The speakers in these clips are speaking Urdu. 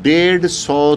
150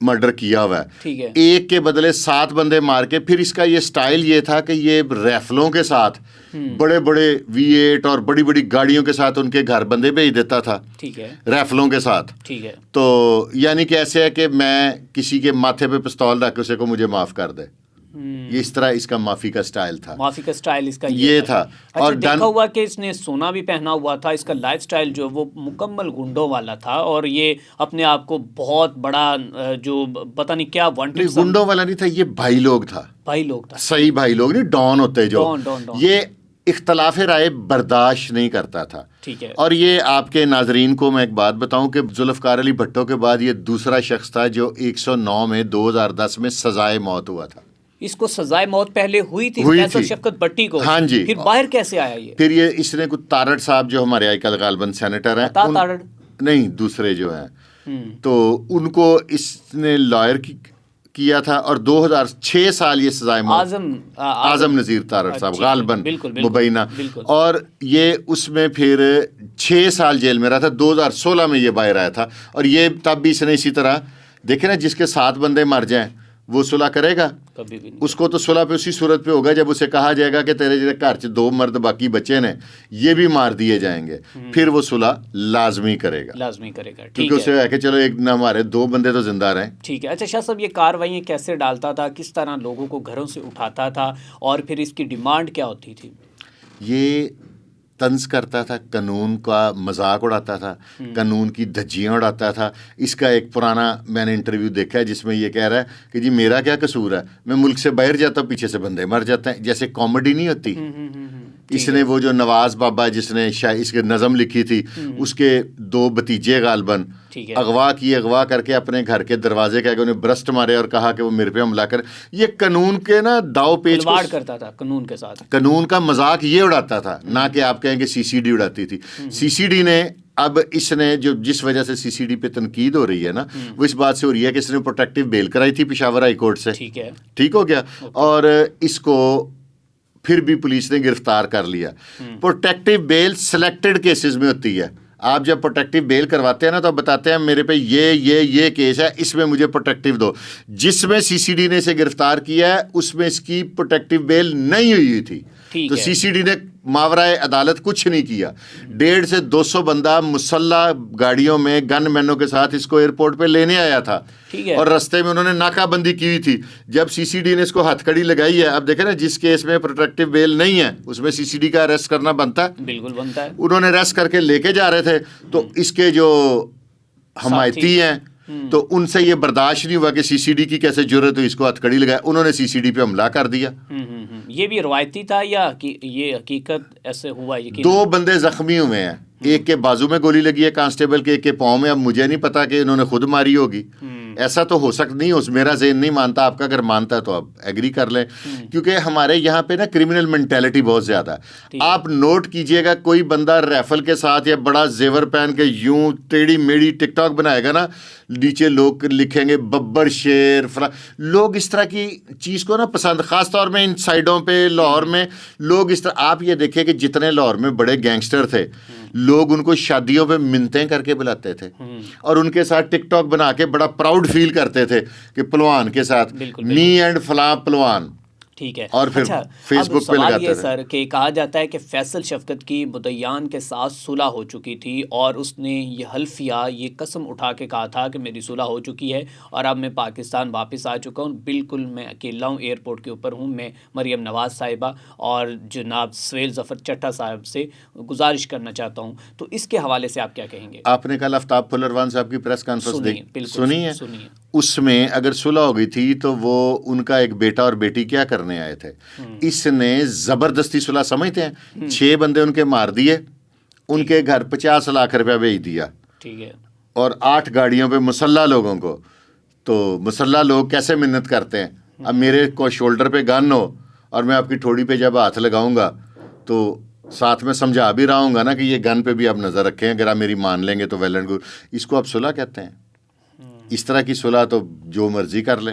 مرڈر کیا ہوا ٹھیک ہے، ایک کے بدلے 7 بندے مار کے. پھر اس کا یہ سٹائل یہ تھا کہ یہ ریفلوں کے ساتھ بڑے بڑے V8 اور بڑی بڑی گاڑیوں کے ساتھ ان کے گھر بندے بھیج دیتا تھا، ٹھیک ہے، ریفلوں کے ساتھ. ٹھیک ہے. تو یعنی کہ ایسے ہے کہ میں کسی کے ماتھے پہ پستول رکھ کے اسے کو مجھے معاف کر دے، یہ اس طرح اس کا معافی کا سٹائل تھا. معافی کا سٹائل اس کا یہ تھا. اور دیکھا ہوا کہ اس نے سونا بھی پہنا ہوا تھا. اس کا لائف سٹائل جو وہ مکمل گنڈوں والا تھا، اور یہ اپنے آپ کو بہت بڑا جو پتہ نہیں کیا وانٹڈ. گنڈوں والا نہیں تھا، یہ بھائی لوگ تھا، بھائی لوگ تھا، صحیح بھائی لوگ نہیں، ڈان ہوتے جو. ڈان. یہ اختلاف رائے برداشت نہیں کرتا تھا. ٹھیک ہے. اور یہ آپ کے ناظرین کو میں ایک بات بتاؤں کہ ذوالفقار علی بھٹو کے بعد یہ دوسرا شخص تھا جو 109 میں 2010 میں سزائے موت ہوا تھا. اس کو سزائے موت پہلے ہوئی تھی فیصل شفقت بھٹی کو. ہاں جی. پھر باہر کیسے آیا یہ؟ پھر یہ اس نے کچھ تارڑ صاحب جو ہمارے آج کل غالباً سینیٹر ہیں، تارڑ نہیں دوسرے جو ہیں، تو ان کو اس نے لائر کیا تھا. اور 2006 سال یہ سزائے موت اعظم نذیر تارڑ صاحب غالباً مبینہ. اور یہ اس میں پھر 6 سال جیل میں رہا تھا. 2016 میں یہ باہر آیا تھا. اور یہ تب بھی اس نے اسی طرح دیکھیں نا، جس کے 7 بندے مر جائیں وہ صلح کرے گا؟ کبھی بھی نہیں. اس کو تو صلح پہ اسی صورت پہ ہوگا جب اسے کہا جائے گا کہ تیرے جیسے گھر 2 مرد باقی بچے نے یہ بھی مار دیے جائیں گے، پھر وہ صلح لازمی کرے گا. کیونکہ اسے ہے کہ چلو ایک نہ ہمارے 2 بندے تو زندہ رہیں. ٹھیک ہے. اچھا شاہ صاحب، یہ کارروائیاں کیسے ڈالتا تھا؟ کس طرح لوگوں کو گھروں سے اٹھاتا تھا؟ اور پھر اس کی ڈیمانڈ کیا ہوتی تھی؟ یہ طنز کرتا تھا، قانون کا مذاق اڑاتا تھا، قانون کی دھجیاں اڑاتا تھا. اس کا ایک پرانا میں نے انٹرویو دیکھا ہے جس میں یہ کہہ رہا ہے کہ جی میرا کیا قصور ہے، میں ملک سے باہر جاتا ہوں، پیچھے سے بندے مر جاتے ہیں. جیسے کامیڈی نہیں ہوتی. اس نے وہ جو نواز بابا جس نے اس کے نظم لکھی تھی، اس کے 2 بھتیجے غالباً اغوا کر کے اپنے گھر کے دروازے کے آگے انہیں برسٹ مارے اور کہا کہ وہ میرے پہ حملہ کر. یہ قانون کے نا داؤ پیچ کرتا تھا، قانون کے ساتھ قانون کا مذاق یہ اڑاتا تھا، نہ کہ آپ کہیں کہ CCD اڑاتی تھی. CCD نے اب اس نے جس وجہ سے CCD پہ تنقید ہو رہی ہے نا، وہ اس بات سے ہو رہی ہے کہ اس نے پروٹیکٹیو بیل کرائی تھی پشاور ہائی کورٹ سے. ٹھیک ہو گیا. اور اس کو پھر بھی پولیس نے گرفتار کر لیا. پروٹیکٹیو بیل سلیکٹڈ کیسز میں ہوتی ہے. آپ جب پروٹیکٹیو بیل کرواتے ہیں نا تو بتاتے ہیں میرے پہ یہ کیس ہے، اس میں مجھے پروٹیکٹیو دو. جس میں CCD نے اسے گرفتار کیا ہے اس میں اس کی پروٹیکٹیو بیل نہیں ہوئی تھی. تو CCD نے ماورائے عدالت کچھ نہیں کیا. 150 سے 200 بندہ مسلح گاڑیوں میں گن مینوں کے ساتھ اس کو ایئرپورٹ پہ لینے آیا تھا، اور رستے میں انہوں نے ناکہ بندی کی ہوئی تھی. جب CCD نے اس کو ہتھ کڑی لگائی ہے، اب دیکھیں نا جس کیس میں پروٹیکٹیو بیل نہیں ہے اس میں CCD کا اریسٹ کرنا بنتا ہے. بالکل بنتا ہے. انہوں نے اریسٹ کر کے لے کے جا رہے تھے تو اس کے جو حمایتی ہیں تو ان سے یہ برداشت نہیں ہوا کہ CCD کی کیسے جرت ہوئی اس کو ہتھ کڑی لگایا. انہوں نے CCD پہ حملہ کر دیا. یہ بھی روایتی تھا یا یہ حقیقت ایسے ہوا؟ 2 بندے زخمی ہوئے ہیں، ایک کے بازو میں گولی لگی ہے کانسٹیبل کے، ایک کے پاؤں میں. اب مجھے نہیں پتا کہ انہوں نے خود ماری ہوگی، ایسا تو ہو سکتا نہیں، میرا ذہن نہیں مانتا. آپ کا اگر مانتا ہے تو آپ ایگری کر لیں، کیونکہ ہمارے یہاں پہ نا کرمنل مینٹیلٹی بہت زیادہ ہے. آپ نوٹ کیجئے گا، کوئی بندہ ریفل کے ساتھ یا بڑا زیور پہن کے یوں ٹیڑھی میڑھی ٹک ٹاک بنائے گا نا، نیچے لوگ لکھیں گے ببر شیر فلاں. لوگ اس طرح کی چیز کو نا پسند، خاص طور میں ان سائڈوں پہ لاہور میں لوگ اس طرح. آپ یہ دیکھیں کہ جتنے لاہور میں بڑے گینگسٹر تھے، لوگ ان کو شادیوں پہ منتیں کر کے بلاتے تھے اور ان کے ساتھ ٹک ٹاک بنا کے بڑا پراؤڈ فیل کرتے تھے کہ پلوان کے ساتھ می اینڈ فلاں پلوان. ٹھیک ہے. اور پھر فیس بک پہ لگاتے تھے. سر کہ کہا جاتا ہے کہ فیصل شفقت کی مدعیان کے ساتھ صلح ہو چکی تھی اور اس نے یہ حلفیہ، یہ قسم اٹھا کے کہا تھا کہ میری صلح ہو چکی ہے اور اب میں پاکستان واپس آ چکا ہوں، بالکل میں اکیلا ہوں، ایئرپورٹ کے اوپر ہوں. میں مریم نواز صاحبہ اور جناب سہیل ظفر چٹھا صاحب سے گزارش کرنا چاہتا ہوں. تو اس کے حوالے سے آپ کیا کہیں گے؟ آپ نے کل آفتاب پھلروان صاحب کی پریس کانفرنس سنی ہے؟ اس میں اگر صلح ہو گئی تھی تو وہ ان کا ایک بیٹا اور بیٹی کیا کرنے آئے تھے. اس نے زبردستی صلح سمجھتے ہیں، 6 بندے ان کے مار دیے، ان کے گھر 50 لاکھ روپیہ بھیج دیا. ٹھیک ہے. اور 8 گاڑیوں پہ مسلح لوگوں کو. تو مسلح لوگ کیسے منت کرتے ہیں؟ اب میرے کو شولڈر پہ گن ہو اور میں آپ کی ٹھوڑی پہ جب ہاتھ لگاؤں گا تو ساتھ میں سمجھا بھی رہا ہوں گا نا کہ یہ گن پہ بھی آپ نظر رکھیں، اگر آپ میری مان لیں گے تو ویل اینڈ گڈ. اس کو آپ صلح کہتے ہیں؟ اس طرح کی صلح تو جو مرضی کر لے.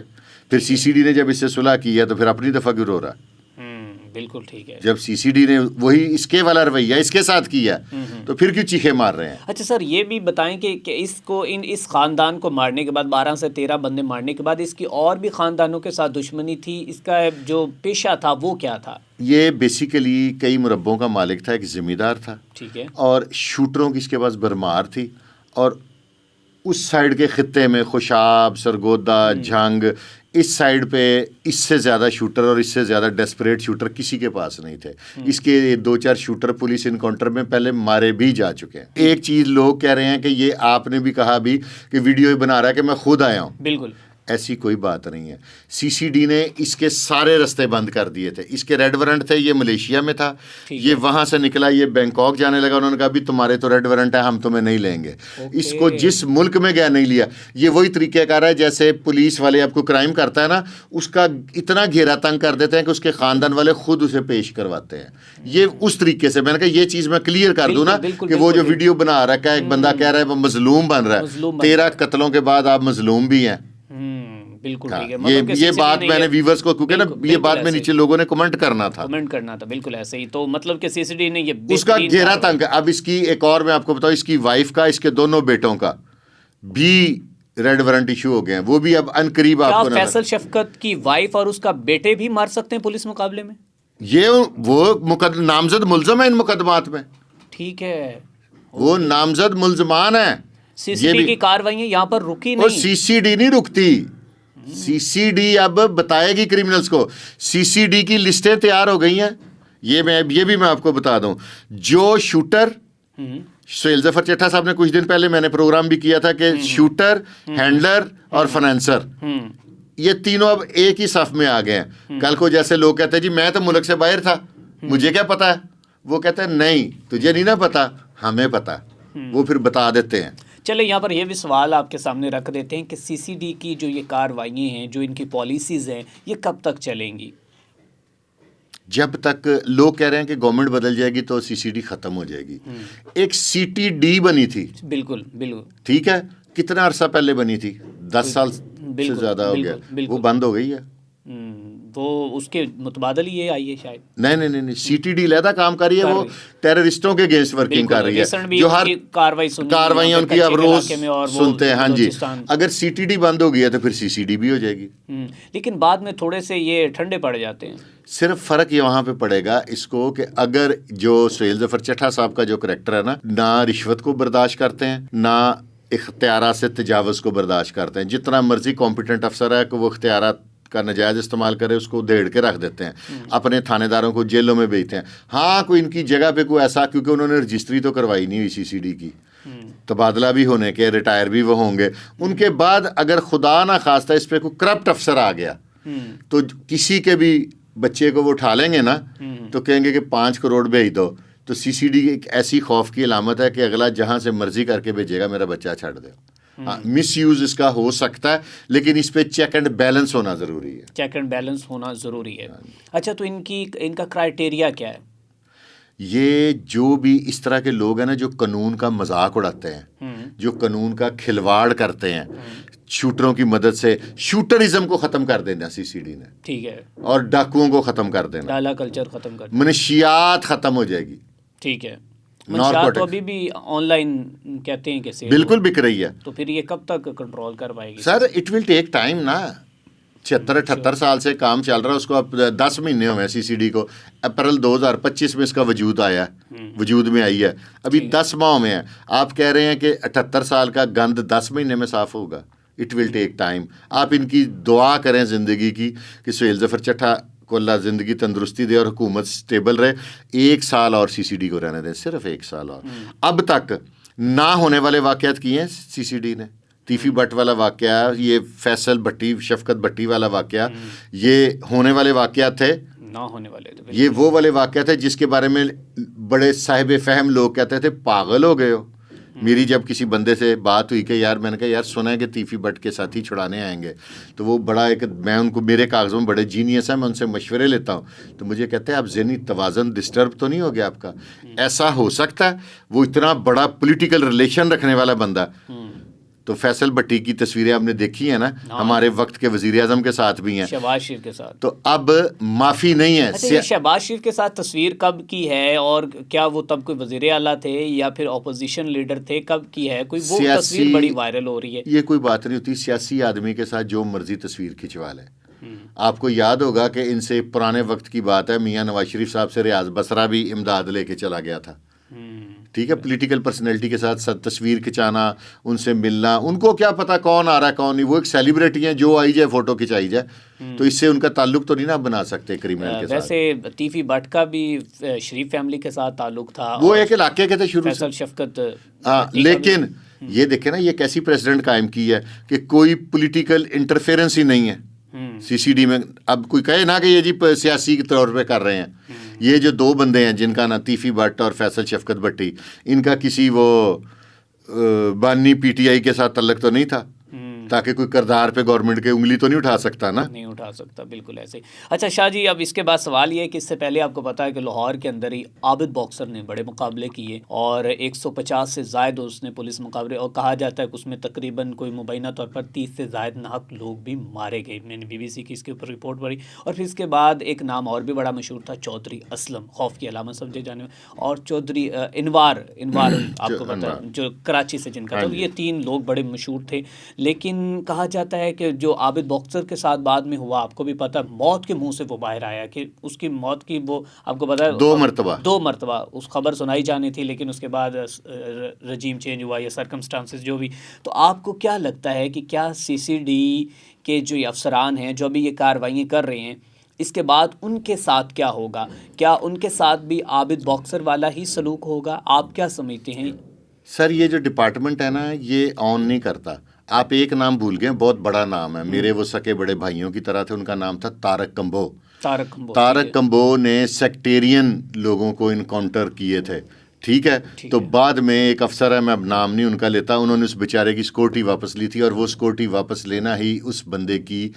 پھر CCD نے جب اس سے صلح کی ہے تو پھر اپنی دفعہ گر ہو رہا ہے. بالکل ٹھیک ہے. جب سی سی ڈی نے وہی اس کے والا رویہ اس کے ساتھ کیا تو پھر کیوں چیخے مار رہے ہیں؟ اچھا سر یہ بھی بتائیں کہ اس خاندان کو مارنے کے بعد 12 سے 13 بندے مارنے کے بعد اس کی اور بھی خاندانوں کے ساتھ دشمنی تھی، اس کا جو پیشہ تھا وہ کیا تھا؟ یہ بیسیکلی کئی مربوں کا مالک تھا، ایک ذمہ دار تھا، ٹھیک ہے، اور شوٹروں کی اس کے پاس بھرمار تھی، اور اس سائیڈ کے خطے میں خوشاب، سرگودا، جھنگ، اس سائیڈ پہ اس سے زیادہ شوٹر اور اس سے زیادہ ڈیسپریٹ شوٹر کسی کے پاس نہیں تھے. اس کے 2-4 شوٹر پولیس انکاؤنٹر میں پہلے مارے بھی جا چکے ہیں. ایک چیز لوگ کہہ رہے ہیں کہ یہ آپ نے بھی کہا بھی کہ ویڈیو بنا رہا ہے کہ میں خود آیا ہوں. بالکل ایسی کوئی بات نہیں ہے. سی سی ڈی نے اس کے سارے رستے بند کر دیے تھے. اس کے ریڈ وارنٹ تھے، یہ ملیشیا میں تھا، یہ وہاں سے نکلا، یہ بینکاک جانے لگا. انہوں نے کہا بھی تمہارے تو ریڈ وارنٹ ہے، ہم تمہیں نہیں لیں گے. اس کو جس ملک میں گیا نہیں لیا. یہ وہی طریقہ کار ہے جیسے پولیس والے آپ کو کرائم کرتا ہے نا، اس کا اتنا گھیرا تنگ کر دیتے ہیں کہ اس کے خاندان والے خود اسے پیش کرواتے ہیں. یہ اس طریقے سے، میں نے کہا یہ چیز میں کلیئر کر دوں نا کہ وہ جو ویڈیو بنا رکھا ہے، ایک بندہ کہہ رہا ہے وہ مظلوم بن رہا ہے. 13 قتلوں کے بعد آپ مظلوم بھی ہیں. بالکل ٹھیک ہے. یہ بات میں نے ویورز کو، کیونکہ نا یہ بات میں نیچے لوگوں نے کمنٹ کرنا تھا، بالکل ایسے ہی. تو مطلب کہ سی سی ڈی نے یہ اس کا گھیرا تنگ. اب اس کی ایک اور میں آپ کو بتاؤں، اس کی وائف کا، اس کے دونوں بیٹوں کا بھی ریڈ وارنٹ ایشو ہو گئے ہیں. وہ بھی اب ان قریب آپ کو فیصل شفقت کی وائف اور اس کا بیٹے بھی مار سکتے ہیں پولیس مقابلے میں؟ یہ وہ نامزد ملزم ہے ان مقدمات میں. ٹھیک ہے، وہ نامزد ملزمان ہیں. سی سی ڈی کی کارروائیاں یہاں پر رکی نہیں. سی سی ڈی نہیں رکتی. سی سی ڈی اب بتائے گی کرمنلز کو. سی سی ڈی کی لسٹیں تیار ہو گئی ہیں. یہ بھی میں آپ کو بتا دوں، جو شوٹر، سہیل ظفر چٹھا صاحب نے کچھ دن پہلے میں نے پروگرام بھی کیا تھا کہ شوٹر، ہینڈلر اور فنانسر، یہ تینوں اب ایک ہی صف میں آ گئے ہیں. کل کو جیسے لوگ کہتے ہیں جی میں تو ملک سے باہر تھا، مجھے کیا پتا ہے، وہ کہتے ہیں نہیں تجھے نہیں نا پتا، ہمیں پتا. وہ پھر بتا دیتے ہیں. چلے یہاں پر یہ بھی سوال آپ کے سامنے رکھ دیتے ہیں کہ سی سی ڈی کی جو یہ کارروائیاں ہیں، جو ان کی پالیسیز ہیں، یہ کب تک چلیں گی؟ جب تک لوگ کہہ رہے ہیں کہ گورنمنٹ بدل جائے گی تو سی سی ڈی ختم ہو جائے گی. ایک سی ٹی ڈی بنی تھی، بالکل ٹھیک ہے، کتنا عرصہ پہلے بنی تھی، 10 سال سے زیادہ ہو گیا. وہ بند ہو گئی ہے. وہ اس کے متبادل یہ آئی ہے شاید. نہیں، سی ٹی ڈی علیحدہ کام کر رہی ہے. وہ ٹیررسٹوں کے اگینسٹ ورکنگ کر رہی ہے، جو ہر کارروائیاں ان کی اب روز سنتے ہیں. ہاں جی، اگر سی ٹی ڈی بند ہو گئی ہے تو پھر سی سی ڈی بھی ہو جائے گی. لیکن بعد میں تھوڑے سے یہ ٹھنڈے پڑ جاتے ہیں. صرف فرق یہ وہاں پہ پڑے گا اس کو کہ اگر جو سہیل ظفر چٹھا صاحب کا جو کریکٹر ہے نا، نہ رشوت کو برداشت کرتے ہیں، نہ اختیارات سے تجاوز کو برداشت کرتے ہیں. جتنا مرضی کمپیٹنٹ افسر ہے کہ وہ اختیارات کا نجائز استعمال کرے، اس کو دھیڑ کے رکھ دیتے ہیں، اپنے تھانے داروں کو جیلوں میں بھیجتے ہیں. ہاں کوئی ان کی جگہ پہ کوئی ایسا، کیونکہ انہوں نے رجسٹری تو کروائی نہیں ہوئی سی سی ڈی کی، تبادلہ بھی ہونے کے، ریٹائر بھی وہ ہوں گے. ان کے بعد اگر خدا نہ خواستہ اس پہ کوئی کرپٹ افسر آ گیا تو کسی کے بھی بچے کو وہ اٹھا لیں گے نا، تو کہیں گے کہ 5 کروڑ بھیج دو. تو سی سی ڈی ایک ایسی خوف کی علامت ہے کہ اگلا جہاں سے مرضی کر کے بھیجے گا میرا بچہ چھڑ دے. مس یوز اس کا ہو سکتا ہے، لیکن اس پہ چیک اینڈ بیلنس ہونا ضروری ہے. چیک اینڈ بیلنس ہونا ضروری ہے. اچھا تو ان کا کرائٹیریا کیا ہے؟ یہ جو بھی اس طرح کے لوگ ہیں نا، جو قانون کا مذاق اڑاتے ہیں، جو قانون کا کھلواڑ کرتے ہیں، شوٹروں کی مدد سے شوٹرزم کو ختم کر دینا سی سی ڈی نے، ٹھیک ہے، اور ڈاکوؤں کو ختم کر دینا، ڈالا کلچر ختم کر دینا، منشیات ختم ہو جائے گی. ٹھیک ہے. منشیات تو ابھی بھی آن لائن کہتے ہیں کہ بالکل بک رہی ہے. تو پھر یہ کب تک کنٹرول کر پائے گی؟ Sir it will take time نا. 76-78 سال سے کام چل رہا ہے، اس کو اب 10 مہینے ہوئے سی سی ڈی کو. اپریل 2025 میں اس کا وجود میں آئی ہے. ابھی 10 ماہ میں ہے. آپ کہہ رہے ہیں کہ 78 سال کا گند 10 مہینے میں صاف ہوگا. It will take time. آپ ان کی دعا کریں زندگی کی کہ سہیل ظفر چٹھا کو اللہ زندگی تندرستی دے اور حکومت سٹیبل رہے. 1 سال اور سی سی ڈی کو رہنے دیں، صرف 1 سال اور. اب تک نہ ہونے والے واقعات کیے ہیں سی سی ڈی نے. تیفی بٹ والا واقعہ، یہ فیصل بھٹی، شفقت بھٹی والا واقعہ، یہ ہونے والے واقعات تھے، نہ ہونے والے تھے. یہ وہ والے واقعات تھے جس کے بارے میں بڑے صاحب فہم لوگ کہتے تھے پاگل ہو گئے ہو. میری جب کسی بندے سے بات ہوئی کہ یار، میں نے کہا یار سنا ہے کہ تیفی بٹ کے ساتھی چھڑانے آئیں گے، تو وہ بڑا ایک، میں ان کو، میرے کاغذوں میں بڑے جینیس ہیں، میں ان سے مشورے لیتا ہوں، تو مجھے کہتے ہیں آپ ذہنی توازن ڈسٹرب تو نہیں ہو گیا آپ کا؟ ایسا ہو سکتا ہے؟ وہ اتنا بڑا پولیٹیکل ریلیشن رکھنے والا بندہ تو فیصل بھٹی کی تصویریں آپ نے دیکھی ہیں نا, ہمارے وقت کے وزیر اعظم کے ساتھ بھی ہیں, شہباز شریف کے ساتھ. تو اب معافی نہیں ہے. اچھا, یہ شہباز شریف کے ساتھ تصویر کب کی ہے, اور کیا وہ تب کوئی وزیر اعلیٰ تھے یا پھر اپوزیشن لیڈر تھے, کب کی ہے کوئی وہ تصویر بڑی وائرل ہو رہی ہے؟ یہ کوئی بات نہیں ہوتی, سیاسی آدمی کے ساتھ جو مرضی تصویر کھنچوا لے. آپ کو یاد ہوگا کہ ان سے پرانے وقت کی بات ہے, میاں نواز شریف صاحب سے ریاض بصرہ بھی امداد لے کے چلا گیا تھا. ٹھیک ہے, پولیٹیکل پرسنالٹی کے ساتھ تصویر کھنچانا, ان سے ملنا, ان کو کیا پتا کون آ رہا ہے کون نہیں, وہ ایک سیلیبریٹی ہیں, جو آئی جائے فوٹو کھنچائی جائے, تو اس سے ان کا تعلق تو نہیں نا بنا سکتے کریمنل کے ساتھ. ویسے تیفی بٹ کا بھی شریف فیملی کے ساتھ تعلق تھا, وہ ایک علاقے کے تھے شروع سے, فیصل شفقت. لیکن یہ دیکھیں نا, یہ کیسی پریزیڈنٹ قائم کی ہے کہ کوئی پولیٹیکل انٹرفیئرنس ہی نہیں ہے سی سی ڈی میں. اب کوئی کہے نا کہ یہ جی سیاسی طور پہ کر رہے ہیں, یہ جو دو بندے ہیں جن کا نا تیفی بٹ اور فیصل شفقت بھٹی, ان کا کسی وہ بانی پی ٹی آئی کے ساتھ تعلق تو نہیں تھا, تاکہ کوئی کردار پہ گورنمنٹ کے انگلی تو نہیں اٹھا سکتا نا, نہیں اٹھا سکتا, بالکل ایسے. اچھا شاہ جی, اب اس کے بعد سوال یہ ہے کہ اس سے پہلے آپ کو پتا ہے کہ لاہور کے اندر ہی عابد باکسر نے بڑے مقابلے کیے, اور 150 سے زائد اس نے پولیس مقابلے, اور کہا جاتا ہے کہ اس میں تقریباً کوئی مبینہ طور پر 30 سے زائد ناحق لوگ بھی مارے گئے. میں نے BBC کی اس کے اوپر رپورٹ پڑھی. اور پھر اس کے بعد ایک نام اور بھی بڑا مشہور تھا, چودھری اسلم, خوف کی علامت سمجھے جانے میں, اور چودھری انوار آپ کو پتا ہے جو کراچی سے جن کا تھا. یہ 3 لوگ بڑے مشہور تھے. لیکن کہا جاتا ہے کہ جو عابد باکسر کے ساتھ بعد میں ہوا, آپ کو بھی پتا, موت کے منہ سے وہ باہر آیا, کہ اس کی موت کی وہ آپ کو پتا 2 مرتبہ اس خبر سنائی جانی تھی, لیکن اس کے بعد رجیم چینج ہوا یا سرکمسٹانسز جو بھی. تو آپ کو کیا لگتا ہے کہ کیا CCD کے جو یہ افسران ہیں جو ابھی یہ کارروائیاں کر رہے ہیں, اس کے بعد ان کے ساتھ کیا ہوگا؟ کیا ان کے ساتھ بھی عابد باکسر والا ہی سلوک ہوگا؟ آپ کیا سمجھتے ہیں؟ سر, یہ جو ڈپارٹمنٹ ہے نا, یہ آن نہیں کرتا. آپ ایک نام بھول گئے, بہت بڑا نام ہے, میرے وہ سکے بڑے بھائیوں کی طرح تھے, ان کا نام تھا تارک کمبو. تارک کمبو نے سیکٹیرین لوگوں کو انکاؤنٹر کیے تھے. ٹھیک ہے, تو بعد میں ایک افسر ہے, میں اب نام نہیں ان کا لیتا, انہوں نے اس بیچارے کی سکورٹی واپس لی تھی, اور وہ سکورٹی واپس لینا ہی اس بندے کی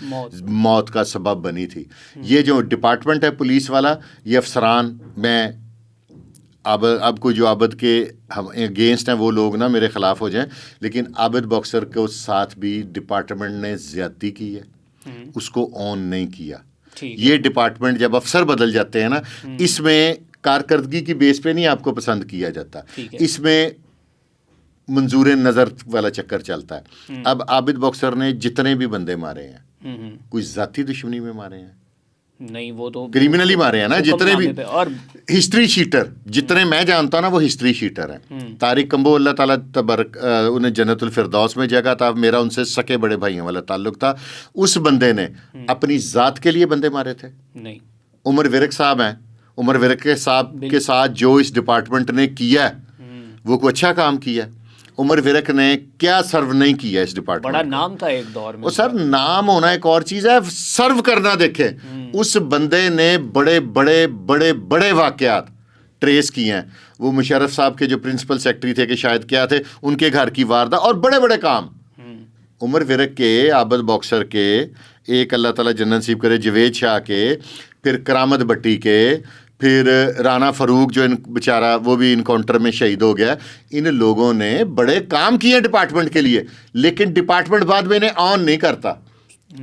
موت کا سبب بنی تھی. یہ جو ڈپارٹمنٹ ہے پولیس والا, یہ افسران, میں اب کوئی جو عابد کے اگینسٹ ہیں وہ لوگ نا میرے خلاف ہو جائیں, لیکن عابد باکسر کے ساتھ بھی ڈپارٹمنٹ نے زیادتی کی ہے, اس کو آن نہیں کیا. یہ ڈپارٹمنٹ جب افسر بدل جاتے ہیں نا, اس میں کارکردگی کی بیس پہ نہیں آپ کو پسند کیا جاتا, اس میں منظور نظر والا چکر چلتا ہے. اب عابد باکسر نے جتنے بھی بندے مارے ہیں, کوئی ذاتی دشمنی میں مارے ہیں نہیں, وہ تو کریمنلی مارے ہیں نا, جتنے بھی, اور ہسٹری شیٹر جتنے میں جانتا ہوں نا, وہ ہسٹری شیٹر ہیں. طارق کمبو اللہ تعالیٰ تبارک, انہیں جنت الفردوس میں جگہ تھا, میرا ان سے سکے بڑے بھائیوں والا تعلق تھا. اس بندے نے اپنی ذات کے لیے بندے مارے تھے نہیں. عمر ورق صاحب ہیں, عمر ورق کے صاحب کے ساتھ جو اس ڈپارٹمنٹ نے کیا ہے وہ کوئی اچھا کام کیا ہے. عمر ورق نے کیا سرو نہیں کیا اس ڈپارٹمنٹ, بڑا نام تھا ایک دور میں. وہ سر نام ہونا ایک اور چیز ہے, سرو کرنا. دیکھیں اس بندے نے بڑے بڑے بڑے بڑے واقعات ٹریس کیے ہیں. وہ مشرف صاحب کے جو پرنسپل سیکرٹری تھے کہ شاید کیا تھے, ان کے گھر کی واردات اور بڑے بڑے کام. عمر ورق کے, عابد باکسر کے, ایک اللہ تعالیٰ جنت نصیب کرے جوید شاہ کے, پھر کرامت بھٹی کے, پھر رانا فاروق جو بیچارہ وہ بھی انکاؤنٹر میں شہید ہو گیا. ان لوگوں نے بڑے کام کیے ڈپارٹمنٹ کے لیے, لیکن ڈپارٹمنٹ بعد میں انہیں آن نہیں کرتا.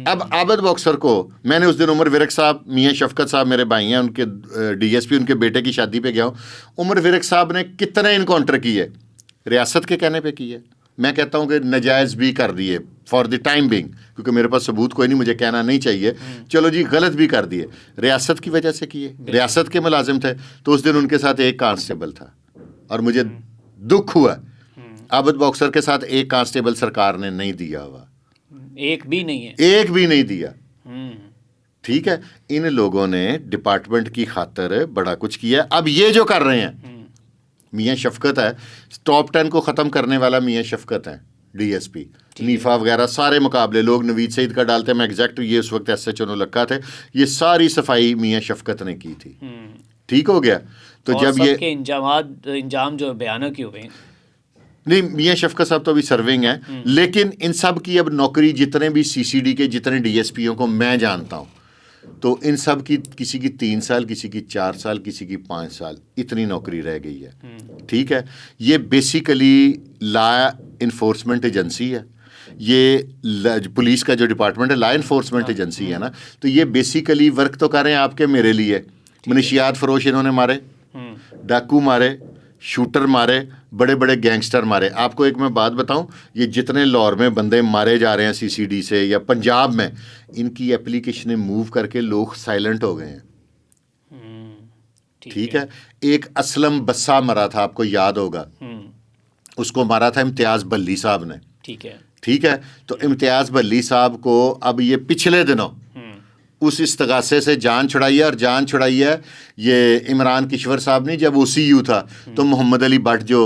اب عابد باکسر کو میں نے اس دن عمر ورق صاحب, میاں شفقت صاحب میرے بھائی ہیں, ان کے DSP, ان کے بیٹے کی شادی پہ گیا ہوں. عمر ورق صاحب نے کتنے انکاؤنٹر کیے, ریاست کے کہنے پہ کیے, میں کہتا ہوں کہ نجائز بھی کر دیے فار دی ٹائم بینگ, کیونکہ میرے پاس ثبوت کوئی نہیں, مجھے کہنا نہیں چاہیے, چلو جی غلط بھی کر دیے, ریاست کی وجہ سے کیے, ریاست کے ملازم تھے. تو اس دن ان کے ساتھ ایک کانسٹیبل تھا, اور مجھے دکھ ہوا عابد باکسر کے ساتھ ایک کانسٹیبل سرکار نے نہیں دیا ہوا, ایک بھی نہیں ہے, ایک بھی نہیں دیا. ٹھیک ہے, ان لوگوں نے ڈپارٹمنٹ کی خاطر بڑا کچھ کیا. اب یہ جو کر رہے ہیں, میاں شفقت ہے, ٹاپ 10 کو ختم کرنے والا میاں شفقت ہے, DSP, نیفا وغیرہ سارے مقابلے لوگ نوید سعید کا ڈالتے ہیں. میں ایگزیکٹ, یہ اس وقت SHO نولکھا تھے, یہ ساری صفائی میاں شفقت نے کی تھی. ٹھیک ہو گیا. تو جب یہ انجام جو بیانوں کی ہوئے, نہیں, میاں شفقت صاحب تو ابھی سرونگ ہیں, لیکن ان سب کی اب نوکری, جتنے بھی CCD کے جتنے DSPوں کو میں جانتا ہوں, تو ان سب کی کسی کی 3 سال, کسی کی 4 سال, کسی کی 5 سال, اتنی نوکری رہ گئی ہے. ٹھیک ہے, یہ بیسیکلی لا انفورسمنٹ ایجنسی ہے. یہ پولیس کا جو ڈپارٹمنٹ ہے لا انفورسمنٹ ایجنسی ہے نا, تو یہ بیسیکلی ورک تو کر رہے ہیں آپ کے میرے لیے. منشیات فروش انہوں نے مارے, ڈاکو مارے, شوٹر مارے, بڑے بڑے گینگسٹر مارے. آپ کو ایک میں بات بتاؤں, یہ جتنے لاہور میں بندے مارے جا رہے ہیں سی سی ڈی سے یا پنجاب میں, ان کی اپلیکیشنیں موو کر کے لوگ سائلنٹ ہو گئے ہیں. ٹھیک ہے, ایک اسلم بسا مرا تھا, آپ کو یاد ہوگا, اس کو مارا تھا امتیاز بلی صاحب نے. ٹھیک ہے, تو امتیاز بلی صاحب کو اب یہ پچھلے دنوں اس استغاثے سے جان چھڑائی ہے, اور جان چھڑائی ہے یہ عمران کشور صاحب نے جب او سی یو تھا, تو محمد علی بٹ جو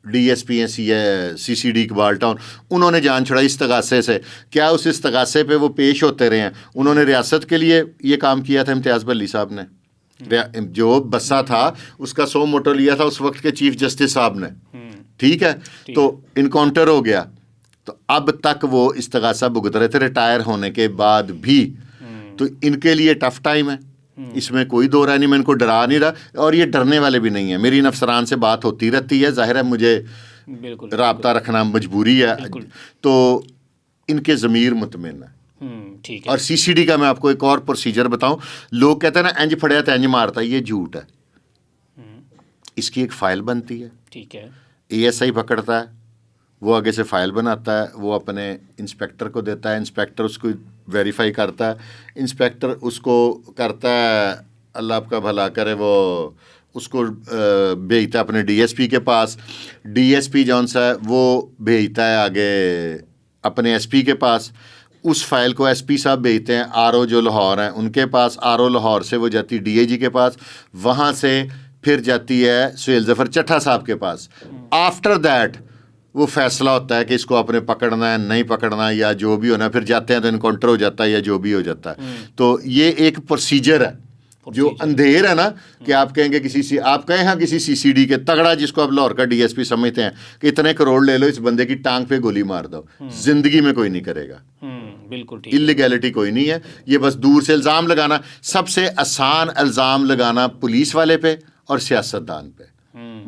ڈی ایس پی ہیں سی سی ڈی اقبال ٹاؤن, انہوں نے جان چھڑائی استغاثے سے. کیا اس استغاثے پہ وہ پیش ہوتے رہے ہیں؟ انہوں نے ریاست کے لیے یہ کام کیا تھا امتیاز بلی صاحب نے. جو بسا تھا اس کا 100 موٹو لیا تھا اس وقت کے چیف جسٹس صاحب نے. ٹھیک ہے, تو انکاؤنٹر ہو گیا, تو اب تک وہ استغاثہ بھگت رہے تھے ریٹائر ہونے کے بعد بھی. تو ان کے لیے ٹف ٹائم ہے, اس میں کوئی دو رائے نہیں. میں ان کو ڈرا نہیں رہا, اور یہ ڈرنے والے بھی نہیں ہیں. میری ان افسران سے بات ہوتی رہتی ہے, ظاہر ہے مجھے رابطہ رکھنا مجبوری ہے, تو ان کے ضمیر مطمئن ہے. اور سی سی ڈی کا میں آپ کو ایک اور پروسیجر بتاؤں. لوگ کہتے ہیں نا انج پھڑیا تو انج مارتا, یہ جھوٹ ہے. اس کی ایک فائل بنتی ہے, ٹھیک ہے, اے ایس آئی پکڑتا ہے, وہ آگے سے فائل بناتا ہے, وہ اپنے انسپیکٹر کو دیتا ہے, انسپیکٹر اس کو ویریفائی کرتا ہے, انسپیکٹر اس کو کرتا ہے, اللہ آپ کا بھلا کرے, وہ اس کو بھیجتا ہے اپنے ڈی ایس پی کے پاس. ڈی ایس پی جون سا ہے وہ بھیجتا ہے آگے اپنے ایس پی کے پاس. اس فائل کو ایس پی صاحب بھیجتے ہیں آر او جو لاہور ہیں ان کے پاس. آر او لاہور سے وہ جاتی ڈی اے جی کے پاس, وہاں سے پھر جاتی ہے سہیل ظفر چٹھا صاحب کے پاس. آفٹر دیٹ وہ فیصلہ ہوتا ہے کہ اس کو آپ نے پکڑنا ہے نہیں پکڑنا, یا جو بھی ہونا. پھر جاتے ہیں تو انکاؤنٹر ہو جاتا ہے یا جو بھی ہو جاتا ہے. تو یہ ایک پروسیجر ہے جو اندھیر ہے نا, کہ آپ کہیں گے آپ کہیں ہاں کسی سی سی ڈی کے تگڑا جس کو آپ لاہور کا ڈی ایس پی سمجھتے ہیں کہ اتنے کروڑ لے لو, اس بندے کی ٹانگ پہ گولی مار دو, زندگی میں کوئی نہیں کرے گا. بالکل انلیگیلٹی کوئی نہیں ہے. یہ بس دور سے الزام لگانا. سب سے آسان الزام لگانا پولیس والے پہ اور سیاستدان پہ,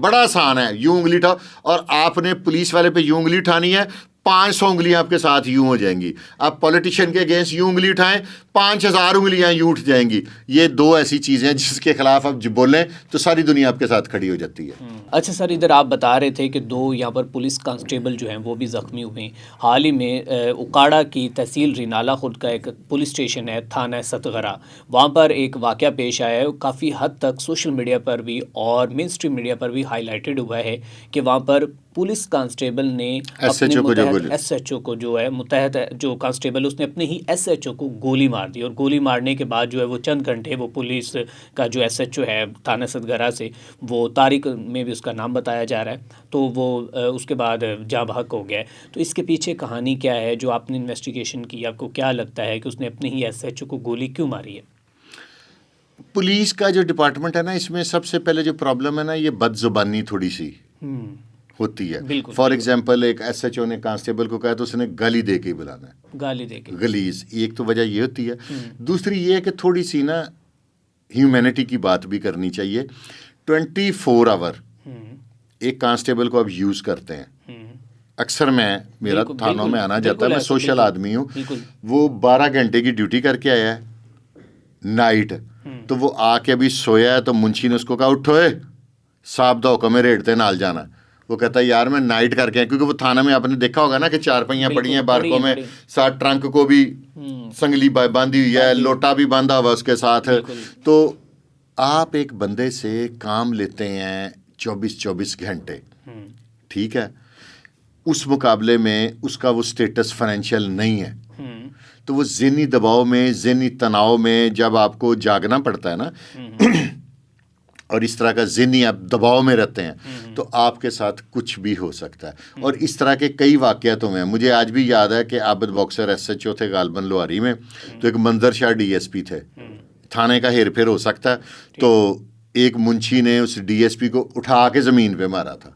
بڑا آسان ہے. یوں انگلی اٹھاؤ, اور آپ نے پولیس والے پہ یوں انگلی اٹھانی ہے, 500 انگلیاں آپ کے ساتھ یوں ہو جائیں گی. آپ پولیٹیشین کے اگینسٹ یوں انگلی اٹھائیں, 5000 انگلیاں یوں اٹھ جائیں گی. یہ دو ایسی چیزیں ہیں جس کے خلاف آپ بولیں تو ساری دنیا آپ کے ساتھ کھڑی ہو جاتی ہے. اچھا سر, ادھر آپ بتا رہے تھے کہ 2 یہاں پر پولیس کانسٹیبل جو ہیں وہ بھی زخمی ہوئے ہیں. حال ہی میں اکاڑا کی تحصیل رینالہ خود کا ایک پولیس اسٹیشن ہے تھانہ ستغرا, وہاں پر ایک واقعہ پیش آیا ہے. کافی حد تک سوشل میڈیا پر بھی اور مین اسٹریم میڈیا پر بھی ہائی لائٹڈ ہوا ہے کہ وہاں پر پولیس کانسٹیبل نے اپنے متحد ایس ایچ او کو جو ہے متحد جو کانسٹیبل اس نے اپنے ہی ایس ایچ او کو گولی مار دی, اور گولی مارنے کے بعد جو ہے وہ چند گھنٹے وہ پولیس کا جو ایس ایچ او ہے تھانہ ستغرا سے, وہ طارق میں بھی اس کا نام بتایا جا رہا ہے, تو وہ اس کے بعد جاں بحق ہو گیا ہے. تو اس کے پیچھے کہانی کیا ہے جو آپ نے انویسٹیگیشن کی؟ آپ کو کیا لگتا ہے کہ اس نے اپنے ہی ایس ایچ او کو گولی کیوں ماری ہے؟ پولیس کا جو ڈپارٹمنٹ ہے نا, اس میں سب سے پہلے جو پرابلم ہے نا, یہ بد زبانی تھوڑی سی ہوتی ہے. فار ایگزامپل ایک ایس ایچ او نے کانسٹیبل کو کہا تو اس نے گالی دے کے ہی بلانا ہے, گالی دے کے, گلیز. ایک تو وجہ یہ ہوتی ہے. دوسری یہ ہے کہ تھوڑی سی نا ہیومینٹی کی بات بھی کرنی چاہیے. 24 آور ایک کانسٹیبل کو اب یوز کرتے ہیں. اکثر میرا تھانوں میں آنا جاتا ہے, میں سوشل آدمی ہوں. وہ 12 گھنٹے کی ڈیوٹی کر کے آیا ہے نائٹ, تو وہ آ کے ابھی سویا ہے, تو منشی نے اس کو کہا اٹھو صاحب دا حکم ہے ریٹ تے نال جانا. وہ کہتا ہے یار میں نائٹ کر کے, کیونکہ وہ تھانہ میں آپ نے دیکھا ہوگا نا کہ 4 پہیاں پڑی ہیں بارکوں میں, ساتھ ٹرنک کو بھی سنگلی باندھی ہوئی ہے, لوٹا بھی باندھا ہوا اس کے ساتھ. تو آپ ایک بندے سے کام لیتے ہیں 24 گھنٹے, ٹھیک ہے, اس مقابلے میں اس کا وہ سٹیٹس فائنینشیل نہیں ہے, تو وہ ذہنی دباؤ میں, ذہنی تناؤ میں جب آپ کو جاگنا پڑتا ہے نا, اور اس طرح کا ذہنی آپ دباؤ میں رہتے ہیں, تو آپ کے ساتھ کچھ بھی ہو سکتا ہے. اور اس طرح کے کئی واقعات ہوئے ہیں. مجھے آج بھی یاد ہے کہ عابد باکسر ایس ایچ او تھے غالباً لوہاری میں, تو ایک منظر شاہ ڈی ایس پی تھے. تھانے کا ہیر پھیر ہو سکتا ہے, تو ایک منشی نے اس ڈی ایس پی کو اٹھا کے زمین پہ مارا تھا.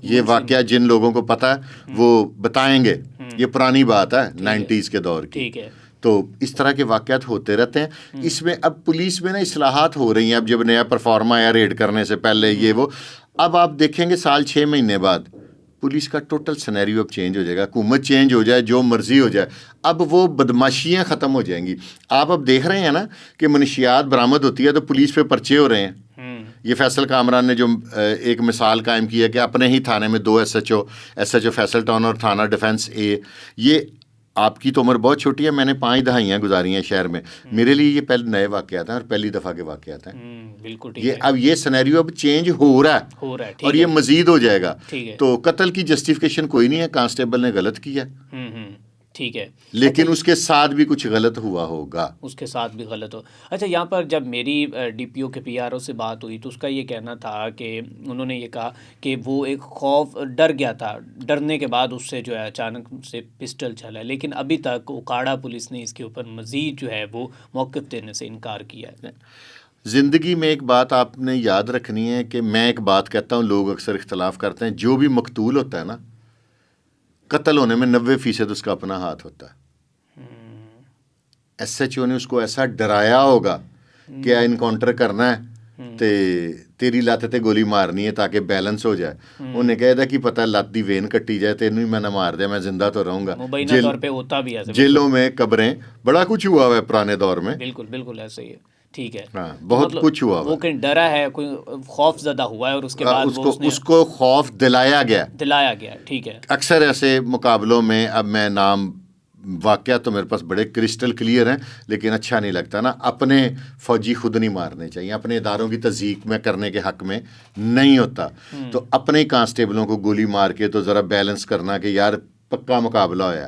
یہ واقعہ جن لوگوں کو پتہ ہے وہ بتائیں گے, یہ پرانی بات ہے 90s کے دور کی. تو اس طرح کے واقعات ہوتے رہتے ہیں. اس میں اب پولیس میں نا اصلاحات ہو رہی ہیں. اب جب نیا پرفارما آیا ریڈ کرنے سے پہلے یہ وہ, اب آپ دیکھیں گے سال 6 مہینے بعد پولیس کا ٹوٹل سینیریو اب چینج ہو جائے گا. حکومت چینج ہو جائے, جو مرضی ہو جائے, اب وہ بدماشیاں ختم ہو جائیں گی. آپ اب دیکھ رہے ہیں نا کہ منشیات برآمد ہوتی ہے تو پولیس پہ پرچے ہو رہے ہیں. یہ فیصل کامران نے جو ایک مثال قائم کی ہے کہ اپنے ہی تھانے میں 2 S H O Faisal Town اور تھانہ ڈیفینس اے, یہ آپ کی تو عمر بہت چھوٹی ہے, میں نے 5 دہائیاں گزاری ہیں شہر میں, میرے لیے یہ پہلے نئے واقعات ہیں اور پہلی دفعہ کے واقعات ہیں. بالکل یہ اب یہ سینیریو اب چینج ہو رہا ہے اور یہ مزید ہو جائے گا. تو قتل کی جسٹیفیکیشن کوئی نہیں ہے, کانسٹیبل نے غلط کیا, ٹھیک ہے, لیکن اس کے ساتھ بھی کچھ غلط ہوا ہوگا, اس کے ساتھ بھی غلط ہو. اچھا, یہاں پر جب میری ڈی پی او کے پی آر او سے بات ہوئی تو اس کا یہ کہنا تھا کہ انہوں نے یہ کہا کہ وہ ایک خوف ڈر گیا تھا, ڈرنے کے بعد اس سے جو ہے اچانک سے پسٹل چلا ہے, لیکن ابھی تک اکاڑا پولیس نے اس کے اوپر مزید جو ہے وہ موقف دینے سے انکار کیا ہے. زندگی میں ایک بات آپ نے یاد رکھنی ہے کہ میں ایک بات کہتا ہوں, لوگ اکثر اختلاف کرتے ہیں, جو بھی مقتول ہوتا ہے نا, قتل ہونے میں 90% اس کا اپنا ہاتھ ہوتا ہے. ایس ایچ او نے اس کو ایسا ڈرایا ہوگا کہ انکاؤنٹر کرنا ہے تیری لت تے گولی مارنی ہے تاکہ بیلنس ہو جائے. انہیں کہہ دا کہ پتہ لت دی وین کٹی جائے, تینوں ہی میں نہ مار دیا, میں زندہ تو رہوں گا. مبینہ طور پہ ہوتا بھی ایسے, جیلوں میں قبریں, بڑا کچھ ہوا ہوا ہے پرانے دور میں. بالکل ایسے ہی ہے. ٹھیک ہے, ہاں, بہت کچھ ہوا. وہ کہیں ڈرا ہے, کوئی خوف زدہ ہوا ہے اور اس کے بعد اس کو خوف دلایا گیا. ٹھیک ہے. اکثر ایسے مقابلوں میں, اب میں نام واقعہ تو میرے پاس بڑے کرسٹل کلیئر ہیں, لیکن اچھا نہیں لگتا نا, اپنے فوجی خود نہیں مارنے چاہیے, اپنے اداروں کی تضییق میں کرنے کے حق میں نہیں ہوتا. تو اپنے کانسٹیبلوں کو گولی مار کے تو ذرا بیلنس کرنا کہ یار پکا مقابلہ ہوا,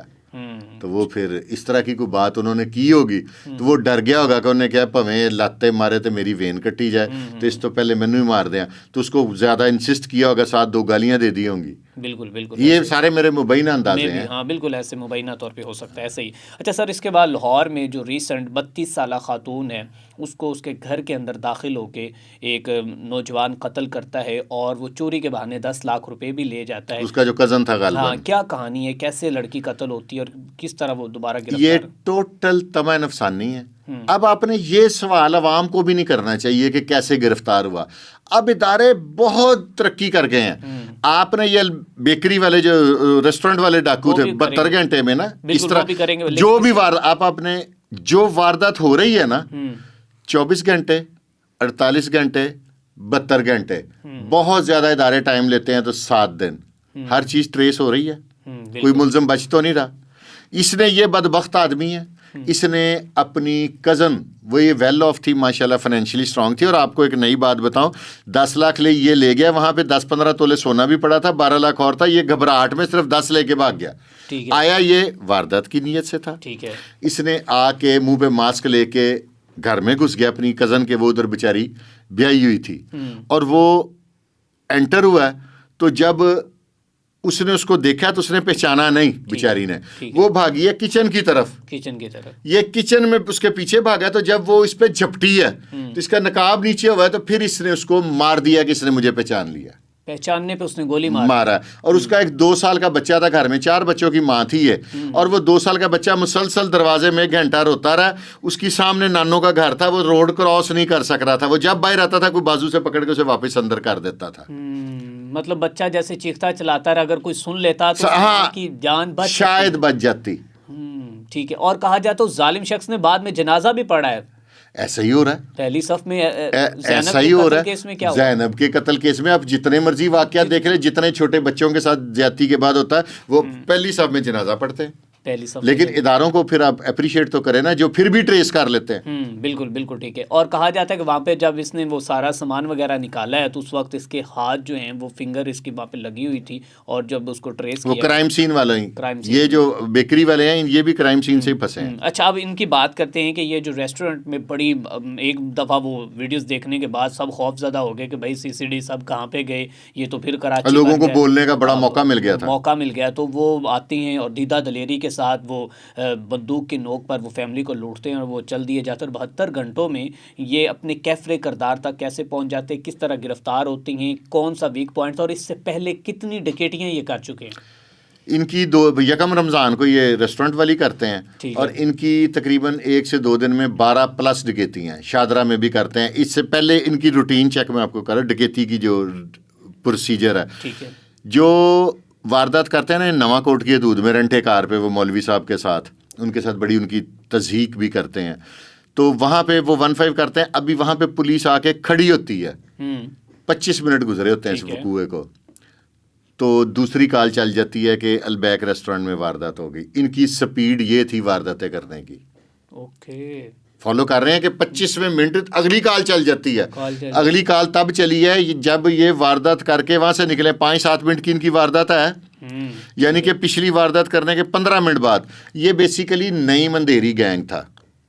تو وہ پھر اس طرح کی کوئی بات انہوں نے کی ہوگی تو وہ ڈر گیا ہوگا کہ انہوں نے کہا پویں لاتے مارے تو میری وین کٹی جائے, تو اس تو پہلے مینوں ہی مار دیں, تو اس کو زیادہ انسسٹ کیا ہوگا, ساتھ 2 گالیاں دے دی ہوں گی. بالکل یہ سارے میرے مبینہ اندازے ہیں. ہاں بالکل ایسے مبینہ طور پہ ہو سکتا ہے, ایسے ہی. اچھا سر, اس کے بعد لاہور میں جو ریسنٹ 32 سالہ خاتون ہے, اس کو اس کے گھر کے اندر داخل ہو کے ایک نوجوان قتل کرتا ہے اور وہ چوری کے بہانے 10 لاکھ روپے بھی لے جاتا ہے. اس کا جو کزن تھا غالباً. ہاں, کیا کہانی ہے, کیسے لڑکی قتل ہوتی ہے اور کس طرح وہ دوبارہ گرفتار؟ یہ ٹوٹل طمع نفسانی ہے. اب آپ نے یہ سوال عوام کو بھی نہیں کرنا چاہیے کہ کیسے گرفتار ہوا. اب ادارے بہت ترقی کر گئے ہیں. آپ نے یہ بیکری والے جو ریسٹورنٹ والے ڈاکو تھے 72 گھنٹے میں نا, اس طرح جو بھی آپ نے جو واردات ہو رہی ہے نا, 24 گھنٹے 48 گھنٹے 72 گھنٹے, بہت زیادہ ادارے ٹائم لیتے ہیں تو 7 دن, ہر چیز ٹریس ہو رہی ہے, کوئی ملزم بچ تو نہیں رہا. اس نے, یہ بدبخت آدمی ہے, اس نے اپنی کزن, وہ یہ ویل آف تھی ماشاءاللہ, فائنینشلی اسٹرانگ تھی, اور آپ کو ایک نئی بات بتاؤں, 10 لاکھ یہ لے گیا, وہاں پہ 10-15 تولے سونا بھی پڑا تھا, 12 لاکھ اور تھا, یہ گھبراہٹ میں صرف 10 لے کے بھاگ گیا. آیا یہ واردات کی نیت سے تھا. اس نے آ کے منہ پہ ماسک لے کے گھر میں گھس گیا اپنی کزن کے, وہ ادھر بیچاری بیائی ہوئی تھی, اور وہ انٹر ہوا تو جب اس نے اس کو دیکھا تو اس نے پہچانا نہیں بیچاری نے, وہ بھاگی ہے کچن کی طرف, یہ کچن میں اس کے پیچھے بھاگا, تو جب وہ اس پہ جھپٹی ہے تو اس کا نقاب نیچے ہوا ہے, تو پھر اس نے اس کو مار دیا کہ اس نے مجھے پہچان لیا. پہچاننے پہ اس نے گولی مارا. اور اس کا ایک 2 سال کا بچہ تھا گھر میں, 4 بچوں کی ماں تھی یہ, اور وہ 2 سال کا بچہ مسلسل دروازے میں 1 گھنٹہ روتا رہا. اس کی سامنے نانوں کا گھر تھا, وہ روڈ کراس نہیں کر سک رہا تھا, وہ جب باہر آتا تھا کوئی بازو سے پکڑ کے اسے واپس اندر کر دیتا تھا. مطلب بچہ جیسے چیختا چلاتا رہا, اگر کوئی سن لیتا تو اس کی جان شاید بچ جاتی. ٹھیک ہے. اور کہا جائے تو ظالم شخص نے بعد میں جنازہ بھی پڑھا ہے. ایسا ہی ہو رہا ہے پہلی صف میں, ایسا ہی ہو رہا ہے. زینب کے قتل کیس میں آپ جتنے مرضی واقعات دیکھ لیں, جتنے چھوٹے بچوں کے ساتھ زیادتی کے بعد ہوتا ہے, وہ پہلی صف میں جنازہ پڑھتے ہیں. لیکن اداروں کو پھر آپ اپریشیٹ تو کریں نا, جو پھر بھی ٹریس کر لیتے ہیں. بالکل ٹھیک ہے. اور کہا جاتا ہے کہ وہاں پہ جب اس نے وہ سارا سامان وغیرہ نکالا ہے تو اس وقت اس کے ہاتھ جو ہیں وہ فنگر اس کی وہاں پہ لگی ہوئی تھی, اور جب اس کو ٹریس کیا, وہ کرائم سین والے ہیں, یہ جو بیکری والے ہیں یہ بھی کرائم سین سے ہی پھنسے ہیں. اچھا, اب ان کی بات کرتے ہیں کہ یہ جو ریسٹورنٹ میں بڑی, ایک دفعہ وہ ویڈیوز دیکھنے کے بعد سب خوف زدہ ہو گئے کہ بھائی CCD سب کہاں پہ گئے, یہ تو پھر کراچی, لوگوں کو بولنے کا بڑا موقع مل گیا, تو وہ آتی ہیں اور دیدہ دلیری کے ساتھ وہ بندوق کی نوک پر وہ فیملی کو لوٹتے ہیں اور وہ چل دیے جاتے ہیں. 72 گھنٹوں میں یہ اپنے کیفرے کردار تک کیسے پہنچ جاتے ہیں, کس طرح گرفتار ہوتی ہیں, کون سا ویک پوائنٹ, اور اس سے پہلے کتنی ڈکیٹیاں یہ کر چکے ہیں. ان کی 1 رمضان کو یہ ریسٹورنٹ والی کرتے ہیں, اور ان کی تقریباً 1 سے 2 دن میں 12+ ڈکیتی ہیں. شادرہ میں بھی کرتے ہیں. اس سے پہلے ان کی روٹین چیک میں آپ کو کرا, ڈکیتی کی جو پروسیجر ہے, جو واردات کرتے ہیں نا نواں کوٹ کی حدود میں رنٹے کار پہ، وہ مولوی صاحب کے ساتھ، ان کے ساتھ بڑی ان کی تضحیق بھی کرتے ہیں، تو وہاں پہ وہ 15 کرتے ہیں. ابھی وہاں پہ پولیس آ کے کھڑی ہوتی ہے، 25 منٹ گزرے ہوتے ہیں اس وقوعے کو، تو دوسری کال چل جاتی ہے کہ البیک ریسٹورینٹ میں واردات ہو گئی. ان کی سپیڈ یہ تھی وارداتیں کرنے کی. اوکے، فالو کر رہے ہیں کہ 25ویں منٹ اگلی کال چل جاتی ہے. اگلی کال تب چلی ہے جب یہ واردات کر کے وہاں سے نکلے. 5-7 منٹ کی ان کی واردات ہے، یعنی کہ پچھلی واردات کرنے کے 15 منٹ بعد. یہ بیسیکلی نعیم اندھیری گینگ تھا.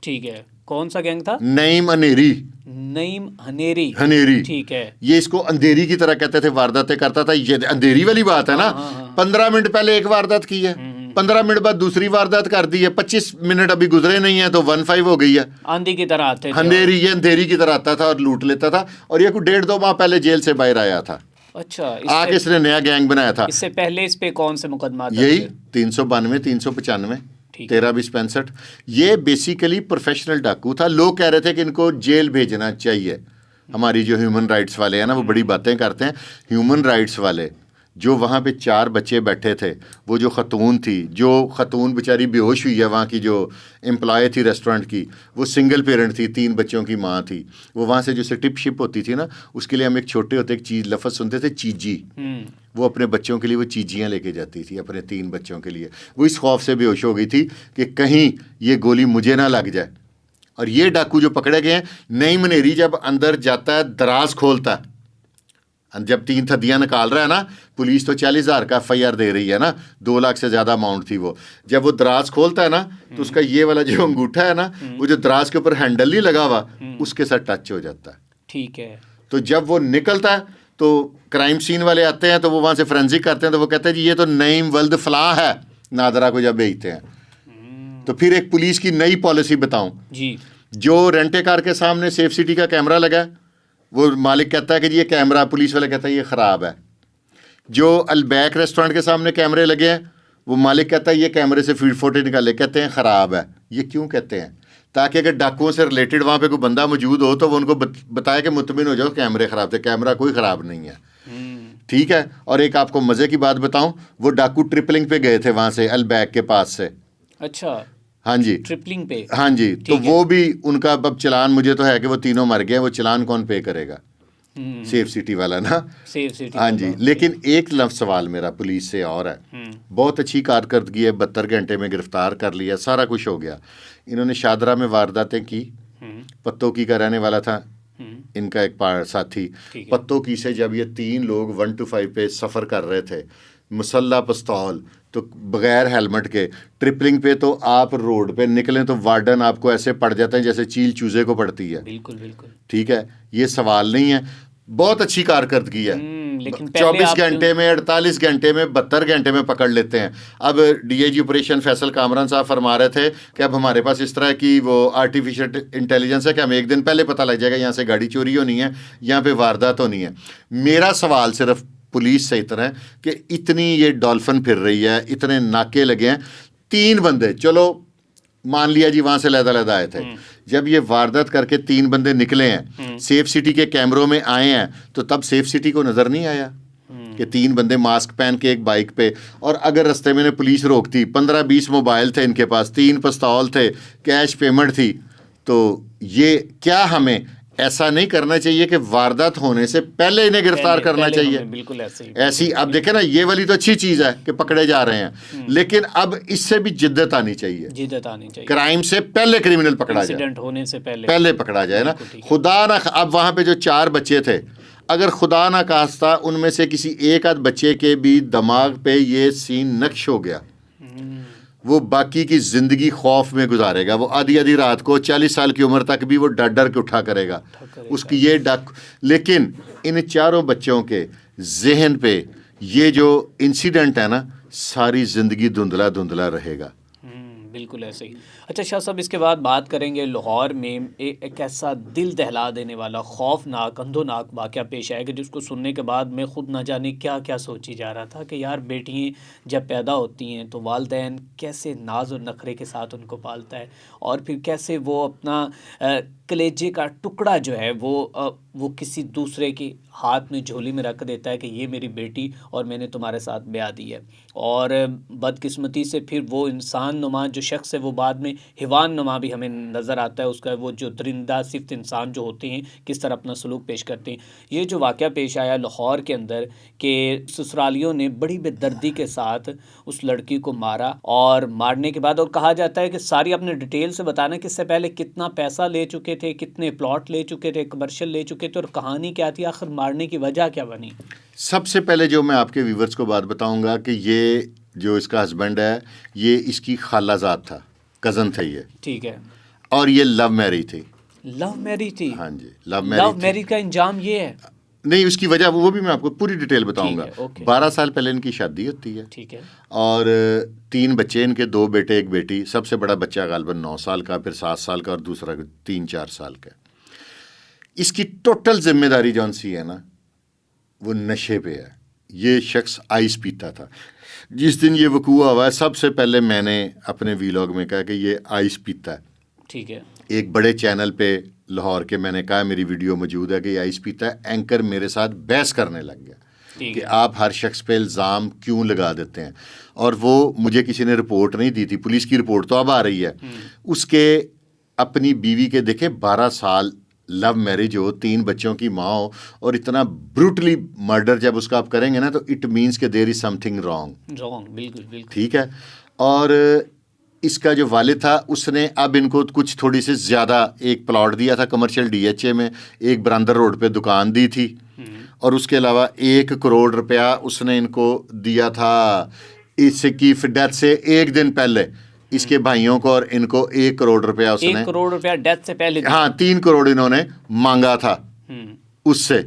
ٹھیک ہے، کون سا گینگ تھا؟ نعیم انیری، نعیم ہنیری. ہنیری، ٹھیک ہے. یہ اس کو اندھیری کی طرح کہتے تھے، وارداتیں کرتا تھا. یہ اندھیری والی بات ہے نا. 15 منٹ پہلے ایک واردات کی ہے، 15 منٹ بعد دوسری واردات کر دی ہے. 25 منٹ ابھی گزرے نہیں ہیں تو 15 ہو گئی ہے. آندھی کی طرح آتے تھے. اندھیری، یہ اندھیری کی طرح آتا تھا اور لوٹ لیتا تھا. اور یہ کوئی 1.5-2 ماہ پہلے جیل سے باہر آیا تھا. اچھا، آ کے اس نے نیا گینگ بنایا تھا. اس سے پہلے اس پہ کون سے مقدمات؟ یہی 392، 395، 13-20-65. یہ بیسیکلی پروفیشنل ڈاکو تھا. لوگ کہہ رہے تھے کہ ان کو جیل بھیجنا چاہیے. ہماری جو ہیومن رائٹس والے ہیں نا، وہ بڑی باتیں کرتے ہیں. ہیومن رائٹس والے جو وہاں پہ 4 بچے بیٹھے تھے، وہ جو خاتون تھی، جو خاتون بیچاری بے ہوش ہوئی ہے، وہاں کی جو امپلائی تھی ریسٹورنٹ کی، وہ سنگل پیرنٹ تھی، 3 بچوں کی ماں تھی. وہ وہاں سے جو ٹپ شپ ہوتی تھی نا، اس کے لیے ہم ایک چھوٹے ہوتے ایک چیز لفظ سنتے تھے، چیجی. وہ اپنے بچوں کے لیے وہ چیجیاں لے کے جاتی تھی، اپنے 3 بچوں کے لیے. وہ اس خوف سے بے ہوش ہو گئی تھی کہ کہیں یہ گولی مجھے نہ لگ جائے. اور یہ ڈاکو جو پکڑے گئے ہیں، نعیم انیری جب اندر جاتا ہے، دراز کھولتا ہے، جب 3 تھدیاں نکال رہا ہے نا، پولیس تو 40,000 کا FIR دے رہی ہے نا، 2 لاکھ سے زیادہ اماؤنٹ تھی وہ. جب وہ دراز کھولتا ہے نا، تو اس کا یہ والا جو انگوٹھا ہے نا، وہ جو دراز کے اوپر ہینڈل نہیں لگا ہوا، اس کے ساتھ ٹچ ہو جاتا ہے. ٹھیک ہے. تو جب وہ نکلتا ہے تو کرائم سین والے آتے ہیں، تو وہ وہاں سے فرینزک کرتے ہیں، تو وہ کہتے ہیں جی یہ تو نعیم ولد فلاں ہے. نادرہ کو جب بھیجتے ہیں تو پھر ایک پولیس کی نئی پالیسی بتاؤں جی. جو رینٹے کار کے سامنے سیف سٹی کا کیمرہ لگا ہے، وہ مالک کہتا ہے کہ جی یہ کیمرہ، پولیس والا کہتا ہے یہ خراب ہے. جو البیک ریسٹورینٹ کے سامنے کیمرے لگے ہیں، وہ مالک کہتا ہے یہ کیمرے سے فوٹیج نکالے، کہتے ہیں خراب ہے. یہ کیوں کہتے ہیں؟ تاکہ اگر ڈاکوؤں سے ریلیٹڈ وہاں پہ کوئی بندہ موجود ہو تو وہ ان کو بتائے کہ مطمئن ہو جاؤ کیمرے خراب تھے. کیمرہ کوئی خراب نہیں ہے. ٹھیک ہے. اور ایک آپ کو مزے کی بات بتاؤں، وہ ڈاکو ٹرپلنگ پہ گئے تھے وہاں سے البیک کے پاس سے. اچھا، ہاں جی، ٹرپلنگ پہ. ہاں جی. تو وہ بھی ان کا اب چلان مجھے تو ہے کہ وہ تینوں مر گئے. وہ چلان کون پے کرے گا؟ سیف سٹی والا نا. Safe city. ہاں جی. لیکن ایک لفظ سوال میرا پولیس سے اور ہے. بہت اچھی کارکردگی ہے، 72 گھنٹے میں گرفتار کر لیا، سارا کچھ ہو گیا. انہوں نے شادرہ میں وارداتیں کی. پتو کی کا رہنے والا تھا ان کا ایک ساتھی. پتو کی سے جب یہ 3 لوگ 1 to 5 پہ سفر کر رہے تھے، مسلح پستول، تو بغیر ہیلمٹ کے ٹرپلنگ پہ، تو آپ روڈ پہ نکلیں تو وارڈن آپ کو ایسے پڑ جاتے ہیں جیسے چیل چوزے کو پڑتی ہے. بالکل بالکل. ٹھیک ہے. یہ سوال نہیں ہے. بہت اچھی کارکردگی ہے. 24 گھنٹے میں، 48 گھنٹے میں، 72 گھنٹے میں پکڑ لیتے ہیں. اب DIG آپریشن فیصل کامران صاحب فرما رہے تھے کہ اب ہمارے پاس اس طرح کی وہ آرٹیفیشل انٹیلیجنس ہے کہ ہمیں ایک دن پہلے پتہ لگ جائے گا یہاں سے گاڑی چوری ہونی ہے، یہاں پہ واردات ہونی ہے. میرا سوال صرف پولیس سے اتنا ہے کہ اتنی یہ ڈولفن پھر رہی ہے، اتنے ناکے لگے ہیں. 3 بندے، چلو مان لیا جی وہاں سے علیحدہ آئے تھے. جب یہ واردات کر کے 3 بندے نکلے ہیں، سیف سٹی کے کیمروں میں آئے ہیں، تو تب سیف سٹی کو نظر نہیں آیا کہ 3 بندے ماسک پہن کے ایک بائک پہ. اور اگر رستے میں نے پولیس روکتی، 15-20 موبائل تھے ان کے پاس، 3 پستول تھے، کیش پیمنٹ تھی، تو یہ کیا ہمیں ایسا نہیں کرنا چاہیے کہ واردات ہونے سے پہلے انہیں گرفتار کرنا چاہیے؟ بالکل ایسی. اب دیکھیں نا، یہ والی تو اچھی چیز ہے کہ پکڑے جا رہے ہیں، لیکن اب اس سے بھی جدت آنی چاہیے. جدت آنی چاہیے. کرائم سے پہلے کرمنل پکڑا جائے، انسیڈنٹ ہونے سے پہلے پکڑا جائے نا. خدا نہ، اب وہاں پہ جو 4 بچے تھے، اگر خدا نہ خواستہ ان میں سے کسی ایک آدھ بچے کے بھی دماغ پہ یہ سین نقش ہو گیا، وہ باقی کی زندگی خوف میں گزارے گا. وہ آدھی رات کو 40 سال کی عمر تک بھی وہ ڈر ڈر کے اٹھا کرے گا اس کی یہ ڈک. لیکن ان 4 بچوں کے ذہن پہ یہ جو انسیڈنٹ ہے نا، ساری زندگی دھندلا رہے گا. بالکل ایسے ہی. اچھا شاہ صاحب، اس کے بعد بات کریں گے لاہور میں ایک ایسا دل دہلا دینے والا خوفناک اندھوناک واقعہ پیش آیا کہ جس کو سننے کے بعد میں خود نہ جانے کیا کیا سوچی جا رہا تھا کہ یار بیٹیاں جب پیدا ہوتی ہیں تو والدین کیسے ناز و نخرے کے ساتھ ان کو پالتا ہے، اور پھر کیسے وہ اپنا کلیجے کا ٹکڑا جو ہے وہ کسی دوسرے کے ہاتھ میں جھولی میں رکھ دیتا ہے کہ یہ میری بیٹی اور میں نے تمہارے ساتھ بیاہ دی ہے. اور بدقسمتی سے پھر وہ انسان نما جو شخص ہے وہ بعد میں حیوان نما بھی ہمیں نظر آتا ہے. اس کا وہ جو درندہ صفت انسان جو ہوتے ہیں کس طرح اپنا سلوک پیش کرتے ہیں. یہ جو واقعہ پیش آیا لاہور کے اندر کہ سسرالیوں نے بڑی بے دردی کے ساتھ اس لڑکی کو مارا، اور مارنے کے بعد اور کہا جاتا ہے کہ ساری اپنے ڈیٹیل سے بتانا کہ اس سے پہلے کتنا پیسہ لے چکے تھے، کتنے پلاٹ لے چکے تھے، کمرشل لے چکے تھے، اور کہانی کیا تھی، آخر مارنے کی وجہ کیا بنی. سب سے پہلے جو میں آپ کے ویورز کو بات بتاؤں گا کہ یہ جو اس کا ہسبینڈ ہے یہ اس کی خالہ زاد تھا، کزن تھا یہ. ٹھیک ہے. اور یہ لو میرج تھی. لو میرج تھی؟ ہاں جی، لو میرج کا انجام یہ ہے؟ نہیں، اس کی وجہ وہ بھی میں آپ کو پوری ڈیٹیل بتاؤں گا. 12 سال پہلے ان کی شادی ہوتی ہے. ٹھیک ہے. اور 3 بچے ان کے، 2 بیٹے 1 بیٹی. سب سے بڑا بچہ غالباً 9 سال کا، پھر 7 سال کا، اور دوسرا 3-4 سال کا. اس کی ٹوٹل ذمہ داری جون سی ہے نا وہ نشے پہ ہے. یہ شخص آئس پیتا تھا. جس دن یہ وقوع ہوا ہے سب سے پہلے میں نے اپنے ویلاگ میں کہا کہ یہ آئس پیتا ہے. ٹھیک ہے. ایک بڑے چینل پہ لاہور کے میں نے کہا، میری ویڈیو موجود ہے کہ یہ آئس پیتا ہے. اینکر میرے ساتھ بحث کرنے لگ گیا کہ آپ ہر شخص پہ الزام کیوں لگا دیتے ہیں. اور وہ مجھے کسی نے رپورٹ نہیں دی تھی، پولیس کی رپورٹ تو اب آ رہی ہے. اس کے اپنی بیوی کے دیکھیں 12 سال لو میرج ہو، 3 بچوں کی ماں ہو، اور اتنا بروٹلی مرڈر جب اس کا آپ کریں گے نا تو اٹ مینس کہ دیر از سم تھنگ رانگ. بالکل بالکل ٹھیک ہے. اور اس کا جو والد تھا اس نے اب ان کو کچھ تھوڑی سی زیادہ ایک پلاٹ دیا تھا کمرشل DHA میں، ایک برندر روڈ پہ دکان دی تھی، اور اس کے علاوہ 1 کروڑ روپیہ اس نے ان کو دیا تھا اس کی ڈیتھ سے 1 دن پہلے. اس کے بھائیوں کو اور ان کو 1 کروڑ روپیہ اس نے 1 کروڑ روپیہ ڈیتھ سے پہلے. ہاں 3 کروڑ انہوں نے مانگا تھا اس سے.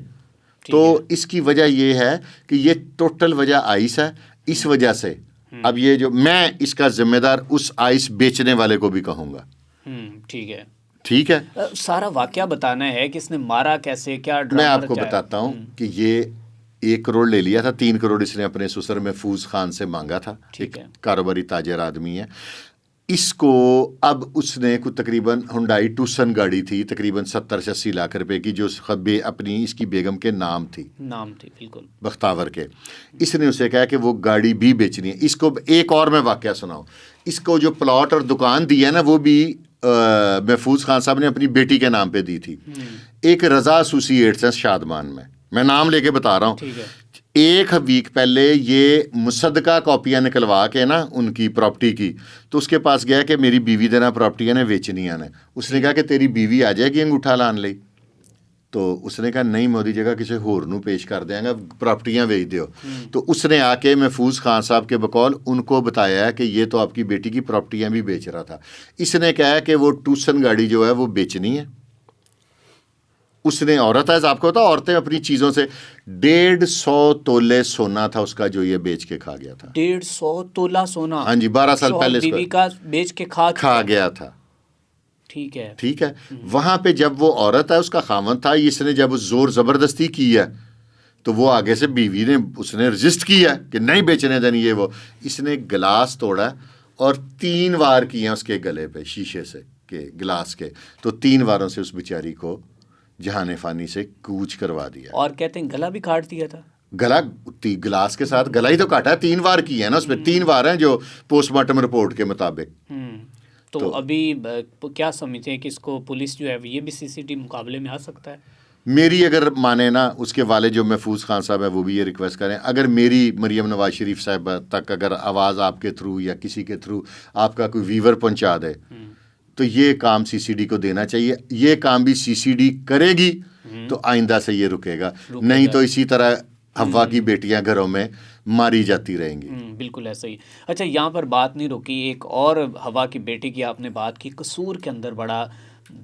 تو اس کی وجہ یہ ہے کہ یہ ٹوٹل وجہ آئس ہے. اس وجہ سے اب یہ جو میں اس کا ذمہ دار اس آئس بیچنے والے کو بھی کہوں گا. ٹھیک ہے. ٹھیک ہے. سارا واقعہ بتانا ہے کہ اس نے مارا کیسے، کیا ڈرامہ. میں آپ کو بتاتا ہوں کہ یہ 1 کروڑ لے لیا تھا. 3 کروڑ اس نے اپنے سسر محفوظ خان سے مانگا تھا. ٹھیک ہے. کاروباری تاجر آدمی ہے. اس کو اب اس نے کوئی تقریباً ہنڈائی ٹوسن گاڑی تھی تقریباً 70-80 لاکھ روپے کی، جو اپنی اس کی بیگم کے نام تھی بالکل بختاور کے. اس نے اسے کہا کہ وہ گاڑی بھی بیچنی ہے. اس کو ایک اور میں واقعہ سناؤں. اس کو جو پلاٹ اور دکان دی ہے نا وہ بھی محفوظ خان صاحب نے اپنی بیٹی کے نام پہ دی تھی. ایک رضا ایسوسیٹس ہے شادمان میں نام لے کے بتا رہا ہوں. 1 ویک پہلے یہ مصدقہ کاپیاں نکلوا کے نا ان کی پراپرٹی کی، تو اس کے پاس گیا کہ میری بیوی دینا پراپرٹی نے ویچنی ہے. اس نے کہا کہ تیری بیوی آ جائے گی انگوٹھا لان لئی. تو اس نے کہا نہیں مودی جگہ کسی ہور نو پیش کر دیں گا، پراپرٹیاں ویچ دیو. تو اس نے آ کے محفوظ خان صاحب کے بقول ان کو بتایا کہ یہ تو آپ کی بیٹی کی پراپرٹیاں بھی بیچ رہا تھا. اس نے کہا کہ وہ ٹوسن گاڑی جو ہے وہ بیچنی ہے. اس نے عورت ہے، آپ کو پتا عورتیں اپنی چیزوں سے 150 تولے سونا تھا اس کا جو یہ بیچ کے کھا گیا تھا. 150 تولہ سونا؟ ہاں جی، 12 سال پہلے بیوی کا بیچ کے کھا گیا تھا. ٹھیک ہے. ٹھیک ہے. وہاں پہ جب وہ عورت ہے اس کا خاوند تھا، اس نے جب زور زبردستی کی ہے تو وہ آگے سے بیوی نے اس نے رجسٹ کیا کہ نہیں بیچنے دینی یہ وہ. اس نے گلاس توڑا اور 3 وار کیے اس کے گلے پہ شیشے سے کے گلاس کے. تو 3 واروں سے اس بیچاری کو جہان فانی سے کوچ کروا دیا. اور کہتے ہیں گلا بھی کاٹ دیا تھا. گلا گلاس کے ساتھ گلا ہی تو کاٹا ہے. 3 وار کی ہے نا اس پہ. 3 وار ہیں جو پوسٹ مارٹم رپورٹ کے مطابق. تو ابھی کیا سمجھتے ہیں کہ اس کو پولیس جو ہے یہ بھی CCTV مقابلے میں آ سکتا ہے؟ میری اگر مانے نا اس کے والد جو محفوظ خان صاحب ہے وہ بھی یہ ریکویسٹ کریں، اگر میری مریم نواز شریف صاحب تک اگر آواز آپ کے تھرو یا کسی کے تھرو آپ کا کوئی ویور پہنچا دے تو یہ کام CCD کو دینا چاہیے. یہ کام بھی CCD کرے گی تو آئندہ سے یہ رکے گا. نہیں تو اسی طرح ہوا کی بیٹیاں گھروں میں ماری جاتی رہیں گی. بالکل ایسا ہی. اچھا یہاں پر بات نہیں رکی، ایک اور ہوا کی بیٹی کی آپ نے بات کی. قصور کے اندر بڑا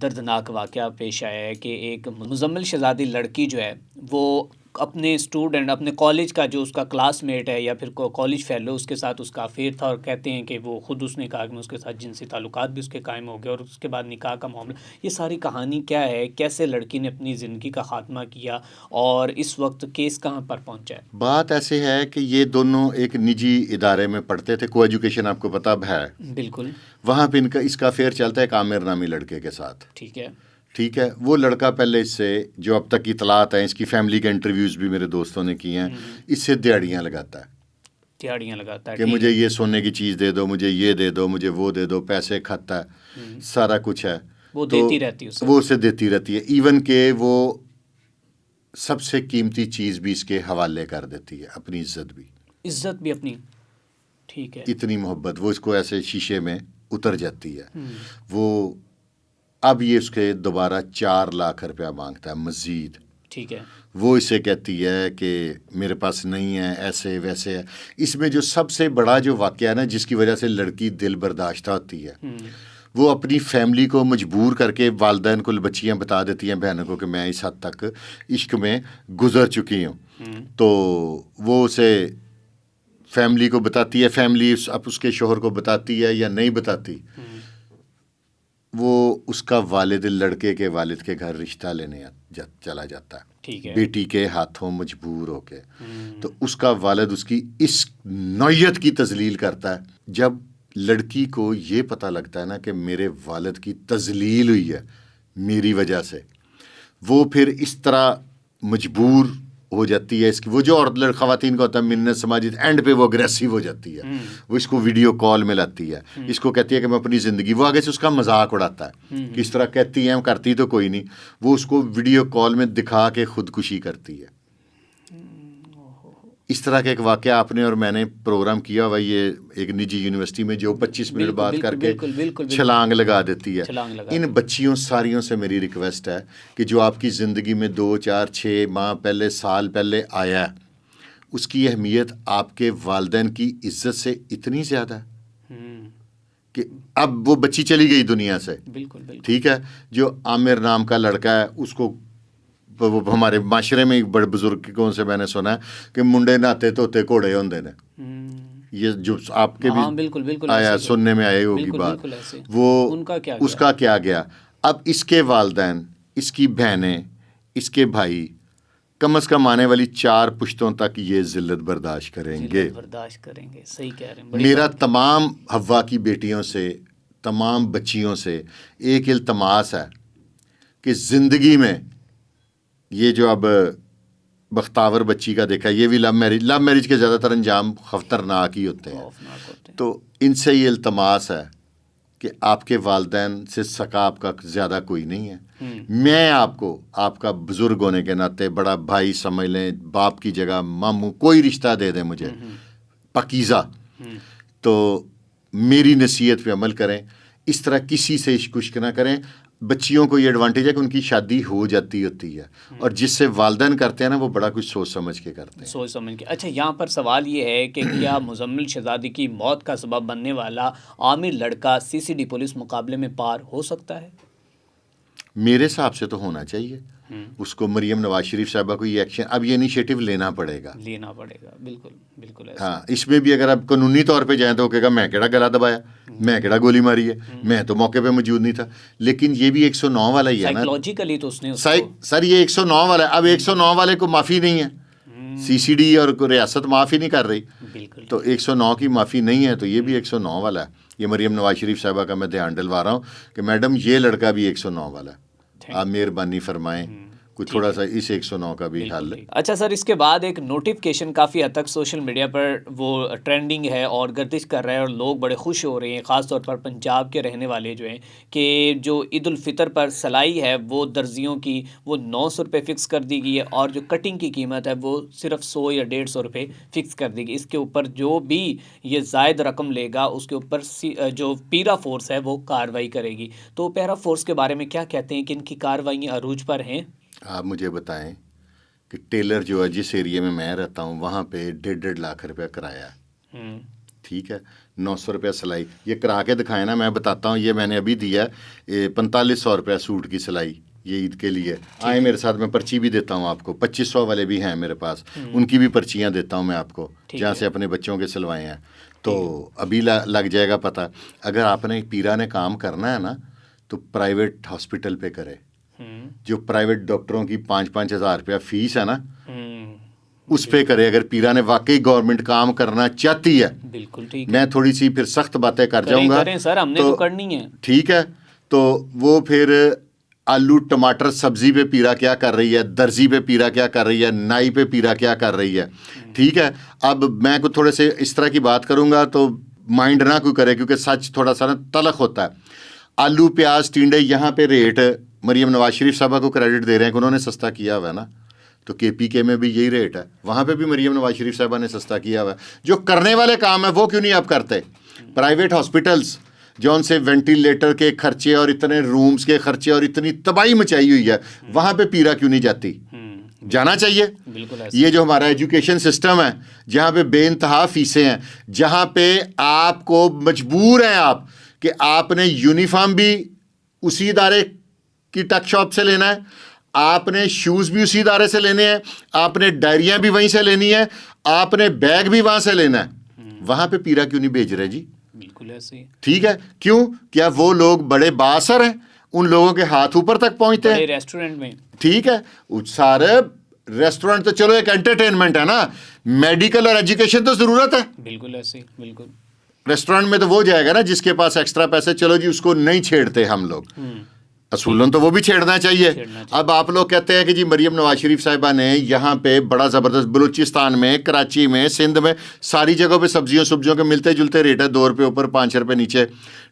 دردناک واقعہ پیش آیا ہے کہ ایک مزمل شہزادی لڑکی جو ہے وہ اپنے اسٹوڈنٹ اپنے کالج کا جو اس کا کلاس میٹ ہے یا پھر کالج فیلو اس کے ساتھ اس کا افیئر تھا، اور کہتے ہیں کہ وہ خود اس نے کہا کہ میں اس کے ساتھ جنسی تعلقات بھی اس کے قائم ہو گئے، اور اس کے بعد نکاح کا معاملہ. یہ ساری کہانی کیا ہے؟ کیسے لڑکی نے اپنی زندگی کا خاتمہ کیا اور اس وقت کیس کہاں پر پہنچا ہے؟ بات ایسے ہے کہ یہ دونوں ایک نجی ادارے میں پڑھتے تھے، کو ایجوکیشن آپ کو پتہ ہے. بالکل. وہاں پہ اس کا افیئر چلتا ہے ایک عامر نامی لڑکے کے ساتھ. ٹھیک ہے. وہ لڑکا پہلے اس سے، جو اب تک اطلاعات ہیں، اس کی فیملی کے انٹرویوز بھی میرے دوستوں نے کیے ہیں، اس سے دیہڑیاں لگاتا ہے کہ مجھے یہ سونے کی چیز دے دو، مجھے یہ دے دو، مجھے وہ دے دو، پیسے کھاتا ہے، سارا کچھ ہے. وہ دیتی رہتی ہے، وہ اسے دیتی رہتی ہے. ایون کہ وہ سب سے قیمتی چیز بھی اس کے حوالے کر دیتی ہے، اپنی عزت بھی اپنی. ٹھیک ہے. اتنی محبت، وہ اس کو ایسے شیشے میں اتر جاتی ہے. وہ اب یہ اس کے دوبارہ 4 لاکھ روپیہ مانگتا ہے مزید. ٹھیک ہے. وہ اسے کہتی ہے کہ میرے پاس نہیں ہے، ایسے ویسے ہے. اس میں جو سب سے بڑا جو واقعہ ہے نا، جس کی وجہ سے لڑکی دل برداشتہ ہوتی ہے، وہ اپنی فیملی کو مجبور کر کے والدین کو بچیاں بتا دیتی ہیں، بہنوں کو، کہ میں اس حد تک عشق میں گزر چکی ہوں. تو وہ اسے فیملی کو بتاتی ہے، فیملی اب اس کے شوہر کو بتاتی ہے یا نہیں بتاتی. وہ اس کا والد لڑکے کے والد کے گھر رشتہ لینے چلا جاتا ہے، بیٹی کے ہاتھوں مجبور ہو کے. تو اس کا والد اس کی اس نوعیت کی تذلیل کرتا ہے. جب لڑکی کو یہ پتہ لگتا ہے نا کہ میرے والد کی تذلیل ہوئی ہے میری وجہ سے، وہ پھر اس طرح مجبور ہو جاتی ہے. اس کی وہ جو عورت خواتین کا ہوتا ہے منت سماجی، اینڈ پہ وہ اگریسو ہو جاتی ہے. وہ اس کو ویڈیو کال میں لاتی ہے، اس کو کہتی ہے کہ میں اپنی زندگی، وہ آگے سے اس کا مذاق اڑاتا ہے کہ اس طرح کہتی ہیں، کرتی تو کوئی نہیں. وہ اس کو ویڈیو کال میں دکھا کے خودکشی کرتی ہے. اس طرح کا ایک واقعہ آپ نے اور میں نے پروگرام کیا ہوا، یہ ایک نجی یونیورسٹی میں، جو 25 منٹ بات کر کے چھلانگ لگا دیتی ہے. ان بچیوں ساریوں سے میری ریکویسٹ ہے کہ جو آپ کی زندگی میں 2 4 6 ماہ پہلے، سال پہلے آیا ہے، اس کی اہمیت آپ کے والدین کی عزت سے اتنی زیادہ ہے کہ اب وہ بچی چلی گئی دنیا سے. ٹھیک ہے. جو عامر نام کا لڑکا ہے، اس کو وہ ہمارے معاشرے میں بڑے بزرگوں سے میں نے سنا ہے کہ منڈے نہاتے دھوتے گھوڑے ہوندے نے. یہ جو آپ کے بھی آیا سننے میں آئی ہوگی بات، وہ اس کا کیا گیا. اب اس کے والدین، اس کی بہنیں، اس کے بھائی کم از کم آنے والی 4 پشتوں تک یہ ذلت برداشت کریں گے. صحیح کہہ رہے ہیں. میرا تمام حوا کی بیٹیوں سے، تمام بچیوں سے ایک التماس ہے کہ زندگی میں یہ جو اب بختاور بچی کا دیکھا، یہ بھی لو میرج کے زیادہ تر انجام خطرناک ہی ہوتے ہیں. تو ان سے یہ التماس ہے کہ آپ کے والدین سے سکا آپ کا زیادہ کوئی نہیں ہے. میں آپ کو، آپ کا بزرگ ہونے کے ناطے بڑا بھائی سمجھ لیں، باپ کی جگہ ماموں، کوئی رشتہ دے دیں مجھے پاکیزہ. تو میری نصیحت پہ عمل کریں، اس طرح کسی سے عشق نہ کریں. بچیوں کو یہ ایڈوانٹیج ہے کہ ان کی شادی ہو جاتی ہوتی ہے، اور جس سے والدین کرتے ہیں نا، وہ بڑا کچھ سوچ سمجھ کے کرتے ہیں. اچھا، یہاں پر سوال یہ ہے کہ کیا مزمل شہزادی کی موت کا سبب بننے والا عامر لڑکا CCD پولیس مقابلے میں پار ہو سکتا ہے؟ میرے حساب سے تو ہونا چاہیے. اس کو مریم نواز شریف صاحبہ کو یہ ایکشن، اب یہ انیشیٹو لینا پڑے گا. بالکل. ہاں، اس میں بھی اگر آپ قانونی طور پہ جائیں تو کہے گا میں کیڑا گلا دبایا، میں کیڑا گولی ماری ہے، میں تو موقع پہ موجود نہیں تھا. لیکن یہ بھی 109 والا ہی ہے نا. سائیکولوجیکلی تو اس نے سر یہ 109 والا ہے. اب 109 والے کو معافی نہیں ہے، CCD اور ریاست معافی نہیں کر رہی. تو 109 کی معافی نہیں ہے، تو یہ بھی 109 والا ہے. یہ مریم نواز شریف صاحبہ کا میں دھیان ڈلوا رہا ہوں کہ میڈم یہ لڑکا بھی 109 والا ہے. آپ مہربانی فرمائیں کوئی تھوڑا سا اس 109 کا بھی حل. اچھا سر، اس کے بعد ایک نوٹیفکیشن کافی حد تک سوشل میڈیا پر وہ ٹرینڈنگ ہے اور گردش کر رہا ہے، اور لوگ بڑے خوش ہو رہے ہیں، خاص طور پر پنجاب کے رہنے والے جو ہیں، کہ جو عید الفطر پر سلائی ہے وہ درزیوں کی وہ 900 روپے فکس کر دی گئی ہے، اور جو کٹنگ کی قیمت ہے وہ صرف 100 یا 150 روپے فکس کر دی گئی. اس کے اوپر جو بھی یہ زائد رقم لے گا اس کے اوپر جو پیرا فورس ہے وہ کارروائی کرے گی. تو پیرا فورس کے بارے میں کیا کہتے ہیں کہ ان کی کارروائیاں عروج پر ہیں؟ آپ مجھے بتائیں کہ ٹیلر جو ہے جس ایریے میں رہتا ہوں وہاں پہ 1.5 لاکھ روپیہ کرایہ ہے. ٹھیک ہے. 900 روپیہ سلائی. یہ کرا کے دکھائیں نا، میں بتاتا ہوں. یہ میں نے ابھی دیا 4500 روپیہ سوٹ کی سلائی. یہ عید کے لیے آئیں میرے ساتھ, میں پرچی بھی دیتا ہوں آپ کو, 2500 والے بھی ہیں میرے پاس, ان کی بھی پرچیاں دیتا ہوں میں آپ کو, جہاں سے اپنے بچوں کے سلوائے ہیں. تو ابھی لگ جائے گا پتہ. اگر آپ نے پیرانے کام کرنا ہے نا تو پرائیویٹ ہاسپٹل پہ کرے. جو پرائیویٹ ڈاکٹروں کی 5-5 ہزار روپیہ فیس ہے نا, اس پہ کرے. اگر پیرانے واقعی گورنمنٹ کام کرنا چاہتی ہے, بالکل ٹھیک, میں تھوڑی سی پھر سخت باتیں کر جاؤں گا سر, ہم نے تو کرنی ہے. ٹھیک ہے, تو وہ پھر آلو ٹماٹر سبزی پہ پیرا کیا کر رہی ہے, درزی پہ پیرا کیا کر رہی ہے, نائی پہ پیرا کیا کر رہی ہے. ٹھیک ہے, اب میں کو تھوڑے سے اس طرح کی بات کروں گا تو مائنڈ نہ کوئی کرے, کیونکہ سچ تھوڑا سا نا تلخ ہوتا ہے. آلو پیاز ٹینڈے یہاں پہ ریٹ مریم نواز شریف صاحبہ کو کریڈٹ دے رہے ہیں کہ انہوں نے سستا کیا ہوا ہے نا, تو کے پی کے میں بھی یہی ریٹ ہے, وہاں پہ بھی مریم نواز شریف صاحبہ نے سستا کیا ہوا ہے. جو کرنے والے کام ہیں وہ کیوں نہیں آپ کرتے؟ پرائیویٹ ہاسپٹلس جون سے وینٹیلیٹر کے خرچے اور اتنے رومز کے خرچے اور اتنی تباہی مچائی ہوئی ہے, وہاں پہ پیرا کیوں نہیں جاتی؟ جانا چاہیے. یہ جو ہمارا ایجوکیشن سسٹم ہے جہاں پہ بے انتہا فیسیں ہیں, جہاں پہ آپ کو مجبور ہیں آپ کہ آپ نے یونیفارم بھی اسی ادارے کی ٹک شاپ سے لینا ہے, آپ نے شوز بھی اسی ادارے سے لینے ہیں, آپ نے ڈائریاں بھی وہیں سے لینی ہے, آپ نے بیگ بھی وہاں سے لینا ہے. وہاں پہ پیرا کیوں نہیں بھیج رہے جی؟ بالکل ایسے ہی. ٹھیک ہے, کیوں؟ کیا وہ لوگ بڑے بااثر ہیں؟ ان لوگوں کے ہاتھ اوپر تک پہنچتے ہیں ریسٹورنٹ میں. ٹھیک ہے, سارے ریسٹورنٹ تو چلو ایک انٹرٹینمنٹ ہے نا, میڈیکل اور ایجوکیشن تو ضرورت ہے. بالکل ایسے ہی, بالکل. ریسٹورنٹ میں تو وہ جائے گا نا جس کے پاس ایکسٹرا پیسے, چلو جی اس کو نہیں چھیڑتے ہم لوگ, اصولن تو وہ بھی چھیڑنا چاہیے. اب آپ لوگ کہتے ہیں کہ جی مریم نواز شریف صاحبہ نے یہاں پہ بڑا زبردست, بلوچستان میں, کراچی میں, سندھ میں, ساری جگہوں پہ سبزیوں کے ملتے جلتے ریٹ ہے, 2 روپے اوپر 5 روپے نیچے.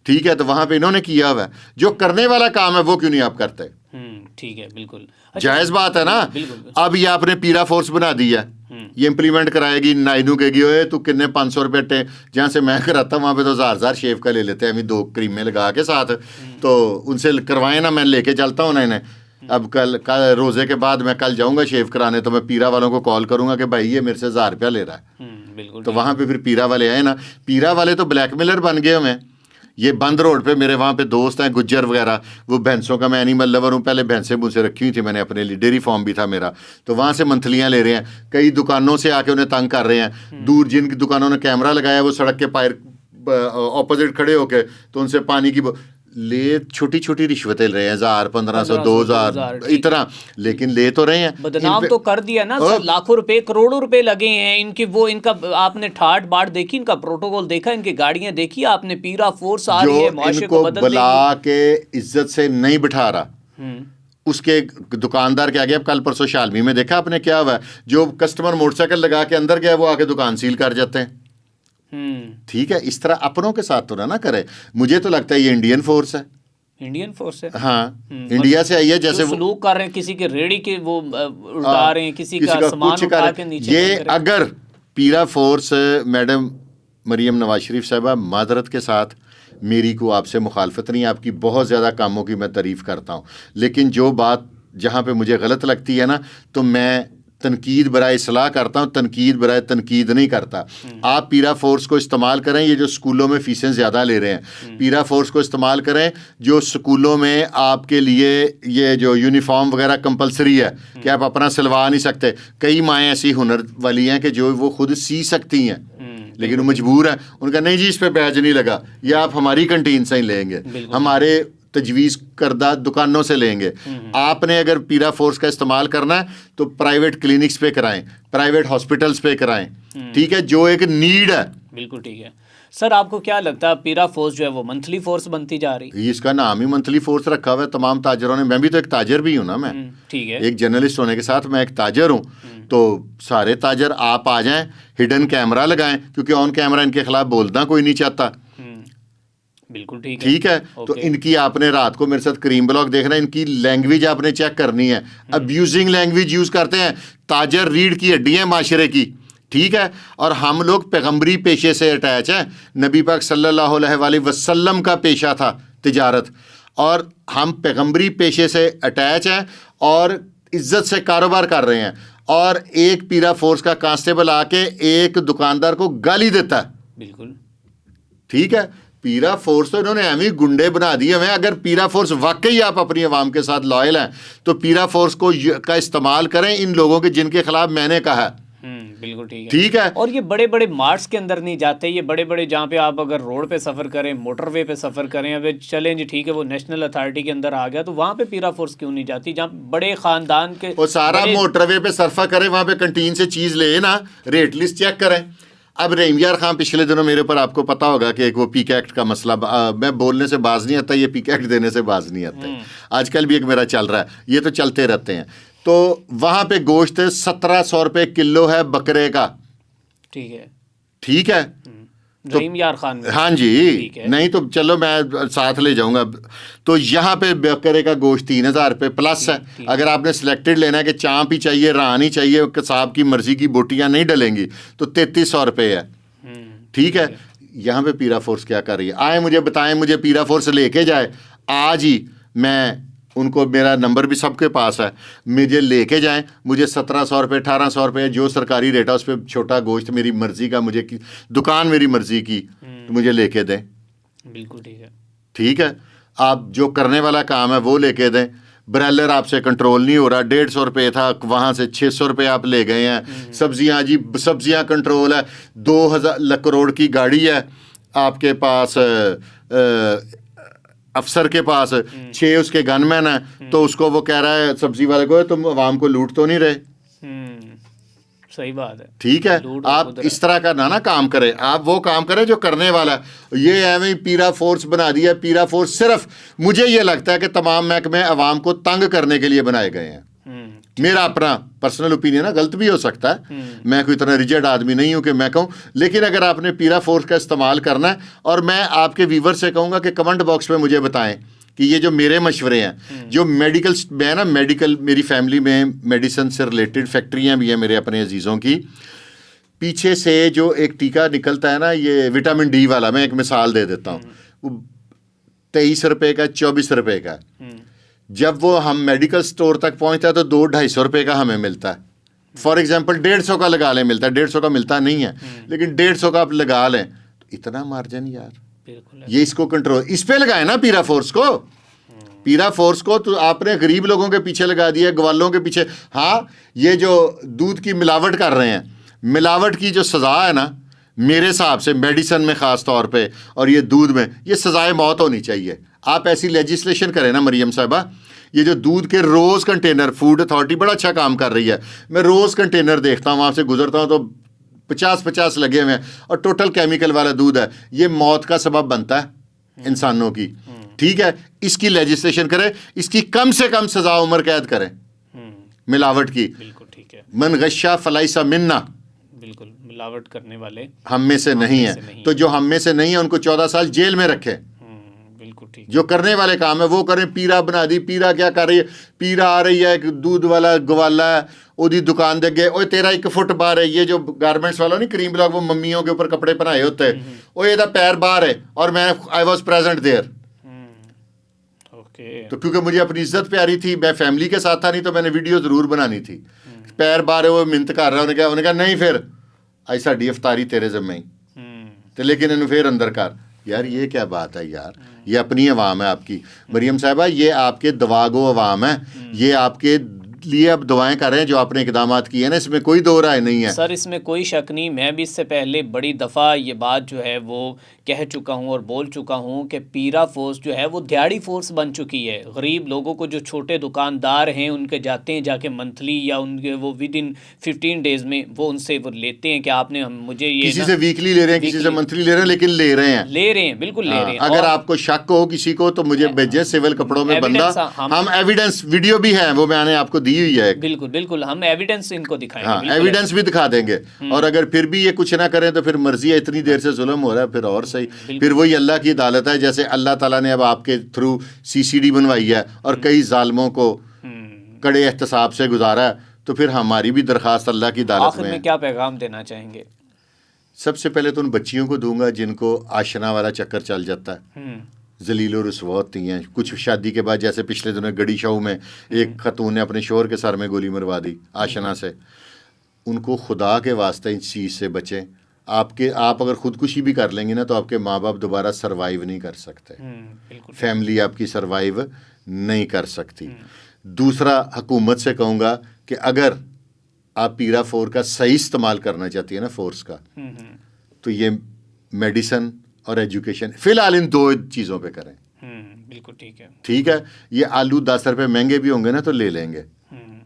ٹھیک ہے, تو وہاں پہ انہوں نے کیا ہوا ہے. جو کرنے والا کام ہے وہ کیوں نہیں آپ کرتے؟ ٹھیک ہے, بالکل جائز بات ہے نا. اب یہ آپ نے پیرا فورس بنا دی ہے, یہ امپلیمنٹ کرائے گی, نائنو کہے گی اوے تو کتنے 500 روپے جہاں سے میں کراتا ہوں وہاں پہ تو 1000 شیو کا لے لیتے ہیں, ابھی 2 کریمیں لگا کے ساتھ, تو ان سے کروائیں نا, میں لے کے چلتا ہوں انہیں. اب کل روزے کے بعد میں کل جاؤں گا شیو کرانے, تو میں پیرا والوں کو کال کروں گا کہ بھائی یہ میرے سے 1000 روپیہ لے رہا ہے. تو وہاں پہ پھر پیرا والے آئے نا, پیرا والے تو بلیک میلر بن گئے ہوئے ہیں. یہ بند روڈ پہ میرے وہاں پہ دوست ہیں گجر وغیرہ, وہ بھینسوں کا میں اینیمل لور ہوں, پہلے بھینسیں مجھ سے رکھی ہوئی تھی میں نے اپنے لیے, ڈیری فارم بھی تھا میرا, تو وہاں سے منتھلیاں لے رہے ہیں. کئی دکانوں سے آ کے انہیں تنگ کر رہے ہیں, دور جن کی دکانوں نے کیمرہ لگایا وہ سڑک کے پائر اپوزٹ کھڑے ہو کے, تو ان سے پانی کی لے چھوٹی چھوٹی رشوتیں لے رہے ہیں, 1000 1500 2000 اتنا, لیکن لے تو رہے ہیں. بدنام تو کر دیا نا سر, لاکھوں روپے کروڑوں روپے لگے ہیں ان کی. وہ ان کا آپ نے ٹھاٹ باٹ دیکھی, ان کا پروٹوکول دیکھا, ان کی گاڑیاں دیکھی آپ نے, پیرا فورس آ رہی ہے معاشرے کو بدل دے گی. بلا کے عزت سے نہیں بٹھا رہا, اس کے دکاندار کے آگے. اب کل پرسوں شالمی میں دیکھا آپ نے کیا ہوا ہے, جو کسٹمر موٹر سائیکل لگا کے اندر گیا وہ آ کے دکان سیل کر جاتے ہیں. ٹھیک ہے, اس طرح اپنوں کے ساتھ تو نہ کرے. مجھے تو لگتا ہے یہ انڈین فورس ہے, انڈین فورس ہے. ہاں, انڈیا سے آئی ہے. جیسے سلوک کر رہے ہیں, کسی کے ریڑھی کے وہ اٹھا رہے ہیں, کسی کا سامان اٹھا کے نیچے. یہ اگر پیرا فورس, میڈم مریم نواز شریف صاحبہ معذرت کے ساتھ, میری کو آپ سے مخالفت نہیں, آپ کی بہت زیادہ کاموں کی میں تعریف کرتا ہوں, لیکن جو بات جہاں پہ مجھے غلط لگتی ہے نا, تو میں تنقید برائے اصلاح کرتا ہوں, تنقید برائے تنقید نہیں کرتا. آپ پیرا فورس کو استعمال کریں, یہ جو اسکولوں میں فیسیں زیادہ لے رہے ہیں, پیرا فورس کو استعمال کریں. جو اسکولوں میں آپ کے لیے یہ جو یونیفارم وغیرہ کمپلسری ہے کہ آپ اپنا سلوا نہیں سکتے, کئی مائیں ایسی ہنر والی ہیں کہ جو وہ خود سی سکتی ہیں, لیکن وہ مجبور ہیں. ان کا نہیں جی اس پہ بیج نہیں لگا, یہ آپ ہماری کنٹین سے ہی لیں گے, ہمارے تجویز کردہ دکانوں سے لیں گے. آپ نے اگر پیرا فورس کا استعمال کرنا ہے تو پرائیویٹ کلینکس پہ کرائیں, پرائیویٹ ہاسپٹلس پہ کرائیں. ٹھیک ہے, جو ایک نیڈ ہے. بالکل ٹھیک ہے. سر آپ کو کیا لگتا ہے پیرا فورس جو ہے وہ منتھلی فورس بنتی جا رہی؟ اس کا نام ہی منتھلی فورس رکھا ہوا ہے تمام تاجروں نے. میں بھی تو ایک تاجر بھی ہوں نا, میں ٹھیک ہے, ایک جرنلسٹ ہونے کے ساتھ میں ایک تاجر ہوں. تو سارے تاجر آپ آ جائیں, ہڈن کیمرہ لگائیں, کیونکہ آن کیمرہ ان کے خلاف بولنا کوئی نہیں چاہتا. بالکل ٹھیک ہے. تو ان کی آپ نے رات کو میرے ساتھ کریم بلاگ دیکھنا ہے, ان کی لینگویج آپ نے چیک کرنی ہے. ابیوزنگ لینگویج یوز کرتے ہیں. تاجر ریڑھ کی ہڈی ہیں معاشرے کی. ٹھیک ہے, اور ہم لوگ پیغمبری پیشے سے اٹیچ ہیں. نبی پاک صلی اللہ علیہ وآلہ وسلم کا پیشہ تھا تجارت, اور ہم پیغمبری پیشے سے اٹیچ ہیں اور عزت سے کاروبار کر رہے ہیں. اور ایک پیرا فورس کا کانسٹیبل آ کے ایک دکاندار کو گالی دیتا ہے. بالکل ٹھیک ہے, پیرا فورس تو انہوں نے ایویں گنڈے بنا دیے ہوئے ہیں. اگر پیرا فورس واقعی آپ اپنی عوام کے ساتھ لائل ہیں تو پیرا فورس کا استعمال کریں ان لوگوں کے جن کے خلاف میں نے کہا. بالکل ٹھیک ہے. اور یہ بڑے بڑے مارٹس کے اندر نہیں جاتے, یہ بڑے بڑے جہاں پہ آپ اگر روڈ پہ سفر کریں, موٹر وے پہ سفر کریں, اب چلیں جی ٹھیک ہے وہ نیشنل اتھارٹی کے اندر آ گیا تو وہاں پہ پیرا فورس کیوں نہیں جاتی, جہاں بڑے خاندان کے وہ سارا موٹر وے پہ سرفا کریں, وہاں پہ کنٹین سے چیز لے نا, ریٹ لسٹ چیک کریں. اب رحیم یار خان پچھلے دنوں میرے اوپر آپ کو پتا ہوگا کہ ایک وہ پیک ایکٹ کا مسئلہ, میں بولنے سے باز نہیں آتا, یہ پیک ایکٹ دینے سے باز نہیں آتا. آج کل بھی ایک میرا چل رہا ہے, یہ تو چلتے رہتے ہیں. تو وہاں پہ گوشت 1700 روپے کلو ہے بکرے کا. ٹھیک ہے رحیم یار خان میں. ہاں جی, نہیں تو چلو میں ساتھ لے جاؤں گا. تو یہاں پہ بکرے کا گوشت 3000 روپے پلس ہے. اگر آپ نے سلیکٹڈ لینا ہے کہ چانپ ہی چاہیے, ران ہی چاہیے, صاحب کی مرضی کی بوٹیاں نہیں ڈلیں گی, تو 3300 روپے ہے. ٹھیک ہے. یہاں پہ پیرا فورس کیا کر رہی ہے؟ آئیں مجھے بتائیں, مجھے پیرا فورس لے کے جائے آج ہی, میں ان کو, میرا نمبر بھی سب کے پاس ہے, مجھے لے کے جائیں, مجھے 1700 روپے 1800 روپے جو سرکاری ریٹ ہے اس پہ چھوٹا گوشت میری مرضی کا, مجھے دکان میری مرضی کی, مجھے لے کے دیں. بالکل ٹھیک ہے. ٹھیک ہے. آپ جو کرنے والا کام ہے وہ لے کے دیں. برائلر آپ سے کنٹرول نہیں ہو رہا, 150 روپے تھا, وہاں سے 600 روپے آپ لے گئے ہیں. سبزیاں جی, سبزیاں کنٹرول ہے, 2000 کروڑ کی گاڑی ہے آپ کے پاس, افسر کے پاس 6 اس کے گن مین ہیں, تو اس کو وہ کہہ رہا ہے سبزی والے کو, تم عوام کو لوٹ تو نہیں رہے. صحیح بات ہے. ٹھیک ہے. آپ اس طرح کا نہ کام کریں, آپ وہ کام کریں جو کرنے والا ہے. یہ ایویں پیرا فورس بنا دیا. پیرا فورس صرف مجھے یہ لگتا ہے کہ تمام محکمے عوام کو تنگ کرنے کے لیے بنائے گئے ہیں. میرا اپنا پرسنل اوپینین ہے, غلط بھی ہو سکتا ہے, میں کوئی اتنا ریجڈ آدمی نہیں ہوں کہ میں کہوں, لیکن اگر آپ نے پیرا فورس کا استعمال کرنا ہے, اور میں آپ کے ویور سے کہوں گا کہ کمنٹ باکس میں مجھے بتائیں کہ یہ جو میرے مشورے ہیں, جو میڈیکل, میں نا میڈیکل, میری فیملی میں میڈیسن سے ریلیٹڈ فیکٹریاں بھی ہیں میرے اپنے عزیزوں کی. پیچھے سے جو ایک ٹیکہ نکلتا ہے نا, یہ وٹامن ڈی والا, میں ایک مثال دے دیتا ہوں, وہ 23 روپے کا 24 روپے کا. جب وہ ہم میڈیکل سٹور تک پہنچتا ہے تو 200-250 روپے کا ہمیں ملتا ہے. فار ایگزامپل 150 کا لگا لیں, ملتا ہے, 150 کا ملتا نہیں ہے, لیکن 150 کا آپ لگا لیں, تو اتنا مارجن یار, یہ اس کو کنٹرول, اس پہ لگائے نا پیرا فورس کو. پیرا فورس کو تو آپ نے غریب لوگوں کے پیچھے لگا دیا, گوالوں کے پیچھے. ہاں, یہ جو دودھ کی ملاوٹ کر رہے ہیں, ملاوٹ کی جو سزا ہے نا, میرے حساب سے میڈیسن میں خاص طور پہ اور یہ دودھ میں, یہ سزائے موت ہونی چاہیے. آپ ایسی لیجسلیشن کریں نا مریم صاحبہ. یہ جو دودھ کے روز کنٹینر, فوڈ اتھارٹی بڑا اچھا کام کر رہی ہے, میں روز کنٹینر دیکھتا ہوں, وہاں سے گزرتا ہوں تو 50 لگے ہوئے ہیں, اور ٹوٹل کیمیکل والا دودھ ہے. یہ موت کا سبب بنتا ہے انسانوں کی. ٹھیک ہے. اس کی لیجسلیشن کریں, اس کی کم سے کم سزا عمر قید کریں ملاوٹ کی. بالکل ٹھیک ہے. من غشا فلیس منا, بالکل ملاوٹ کرنے والے ہم میں سے نہیں ہیں. تو جو ہم میں سے نہیں ہیں ان کو 14 سال جیل میں رکھے. جو کرنے والے کام ہے وہ کریں. پیرا بنا دی. پیرا کیا کر رہی ہے؟ پیرا آ رہی ہے, ایک دودھ والا گوالا ہے, وہ دی دکان دے گئے, اوے تیرا 1 فٹ باہر ہے. یہ جو گارمنٹس والا نہیں, کریم بلاک, وہ ممیوں کے اوپر کپڑے پہنائے ہوتے ہیں, اوے یہ پیر باہر ہے, اور میں آئی واز پریزنٹ دیئر. تو کیونکہ مجھے اپنی عزت پیاری تھی, میں فیملی کے ساتھ تھا, نہیں تو میں نے ویڈیو ضرور بنانی تھی. پیر باہر ہے, وہ منت کر رہا ہے. انہوں نے کہا نہیں, پھر آئی ساڈی افطاری تیرے ذمہ ہی, تو لیکن انہوں پھر اندر کر. یار یہ کیا بات ہے یار, یہ اپنی عوام ہے آپ کی. مریم صاحبہ, یہ آپ کے دواگو عوام ہے, یہ آپ کے لیے اب دعائیں کر رہے ہیں جو آپ نے اقدامات کیے ہیں نا, اس میں کوئی دو رائے نہیں ہے. سر اس میں کوئی شک نہیں, میں بھی اس سے پہلے بڑی دفعہ یہ بات جو ہے وہ کہہ چکا ہوں اور بول چکا ہوں کہ پیرا فورس جو ہے وہ دیہڑی فورس بن چکی ہے. غریب لوگوں کو, جو چھوٹے دکاندار ہیں, ان کے جاتے ہیں جا کے منتھلی یا ان کے وہ ود ان 15 ڈیز میں وہ ان سے وہ لیتے ہیں کہ آپ نے مجھے یہ, کسی سے ویکلی لے رہے ہیں, کسی سے منتھلی لے رہے ہیں, لیکن لے رہے ہیں, بالکل لے رہے ہیں. اگر آپ کو شک ہو کسی کو تو مجھے بھیجیں, سول کپڑوں میں بندہ, ہم ایویڈنس ویڈیو بھی ہے, وہ میں نے آپ کو دی ہوئی ہے. بالکل ہم ایویڈنس ان کو دکھائیں گے. ہاں, ایویڈنس بھی دکھا دیں گے. اور اگر پھر بھی یہ کچھ نہ کریں تو پھر مرضی ہے, اتنی دیر سے ظلم ہو رہا ہے, پھر اور صحیح, پھر وہی اللہ کی عدالت ہے. جیسے اللہ تعالیٰ نے اب آپ کے تھرو CCD بنوائی ہے اور کئی ظالموں کو کڑے احتساب سے گزارا ہے, تو پھر ہماری بھی درخواست اللہ کی عدالت آخر میں کیا پیغام دینا چاہیں گے؟ سب سے پہلے تو ان بچیوں کو دوں گا جن کو آشنا والا چکر چل جاتا ہے, ذلیل و رسوا ہوتی ہیں. کچھ شادی کے بعد, جیسے پچھلے دنوں گڑی شاہو میں ایک خاتون نے اپنے شوہر کے سر میں گولی مروا دی آشنا سے. ان کو خدا کے واسطے اس چیز سے بچیں. آپ اگر خودکشی بھی کر لیں گے نا تو آپ کے ماں باپ دوبارہ سروائیو نہیں کر سکتے، بالکل فیملی آپ کی سروائیو نہیں کر سکتی۔ دوسرا، حکومت سے کہوں گا کہ اگر آپ پیرا 4 کا صحیح استعمال کرنا چاہتی ہے نا فورس کا، تو یہ میڈیسن اور ایجوکیشن فی الحال ان 2 چیزوں پہ کریں۔ بالکل ٹھیک ہے، ٹھیک ہے، یہ آلو 10 روپے مہنگے بھی ہوں گے نا تو لے لیں گے،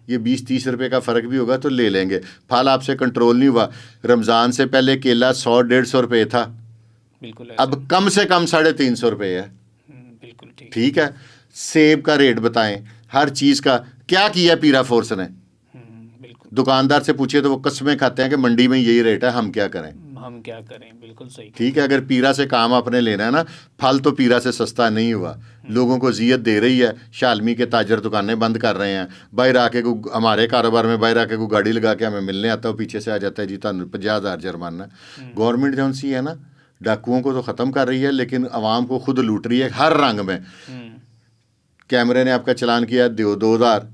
یہ 20-30 روپے کا فرق بھی ہوگا تو لے لیں گے۔ پھل آپ سے کنٹرول نہیں ہوا، رمضان سے پہلے کیلا 100-150 روپے تھا، بالکل اب کم سے کم 350 روپے ہے۔ بالکل ٹھیک ہے، سیب کا ریٹ بتائیں، ہر چیز کا کیا کیا پیرا فورس نے؟ دکاندار سے پوچھے تو وہ قسمیں کھاتے ہیں کہ منڈی میں یہی ریٹ ہے، ہم کیا کریں؟ بالکل صحیح۔ ٹھیک ہے، اگر پیرا سے کام آپ نے لینا ہے نا، پھل تو پیرا سے سستا نہیں ہوا، لوگوں کو اذیت دے رہی ہے۔ شالمی کے تاجر دکانیں بند کر رہے ہیں، باہر آ کے ہمارے کاروبار میں باہر آ کے کوئی گاڑی لگا کے ہمیں ملنے آتا ہے، پیچھے سے آ جاتا ہے جی 50,000 جرمانہ۔ گورنمنٹ جون سی ہے نا، ڈاکوؤں کو تو ختم کر رہی ہے لیکن عوام کو خود لوٹ رہی ہے ہر رنگ میں۔ کیمرے نے آپ کا چلان کیا، دیو 2,000،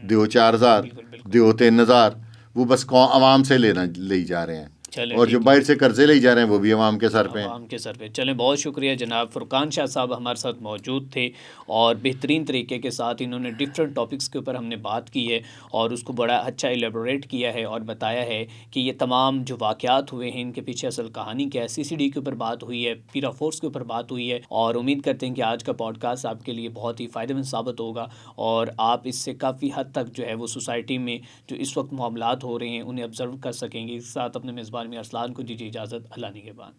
دیو 4,000، دیو 3,000، وہ بس عوام سے لے جا رہے ہیں، اور جو باہر سے قرضے لے جا رہے ہیں وہ بھی عوام کے سر پہ ہیں۔ عوام کے سر پہ۔ چلیں، بہت شکریہ جناب فرقان شاہ صاحب ہمارے ساتھ موجود تھے، اور بہترین طریقے کے ساتھ انہوں نے ڈفرینٹ ٹاپکس کے اوپر ہم نے بات کی ہے، اور اس کو بڑا اچھا ایلیبوریٹ کیا ہے اور بتایا ہے کہ یہ تمام جو واقعات ہوئے ہیں ان کے پیچھے اصل کہانی کیا ہے۔ CCD کے اوپر بات ہوئی ہے، پیرا فورس کے اوپر بات ہوئی ہے، اور امید کرتے ہیں کہ آج کا پوڈ کاسٹ آپ کے لیے بہت ہی فائدہ مند ثابت ہوگا، اور آپ اس سے کافی حد تک جو ہے وہ سوسائٹی میں جو اس وقت معاملات ہو رہے ہیں انہیں آبزرو کر سکیں گے۔ اس کے ساتھ اپنے میزبان میں ارسلان کو دیجیے اجازت، اللہ نگہبان۔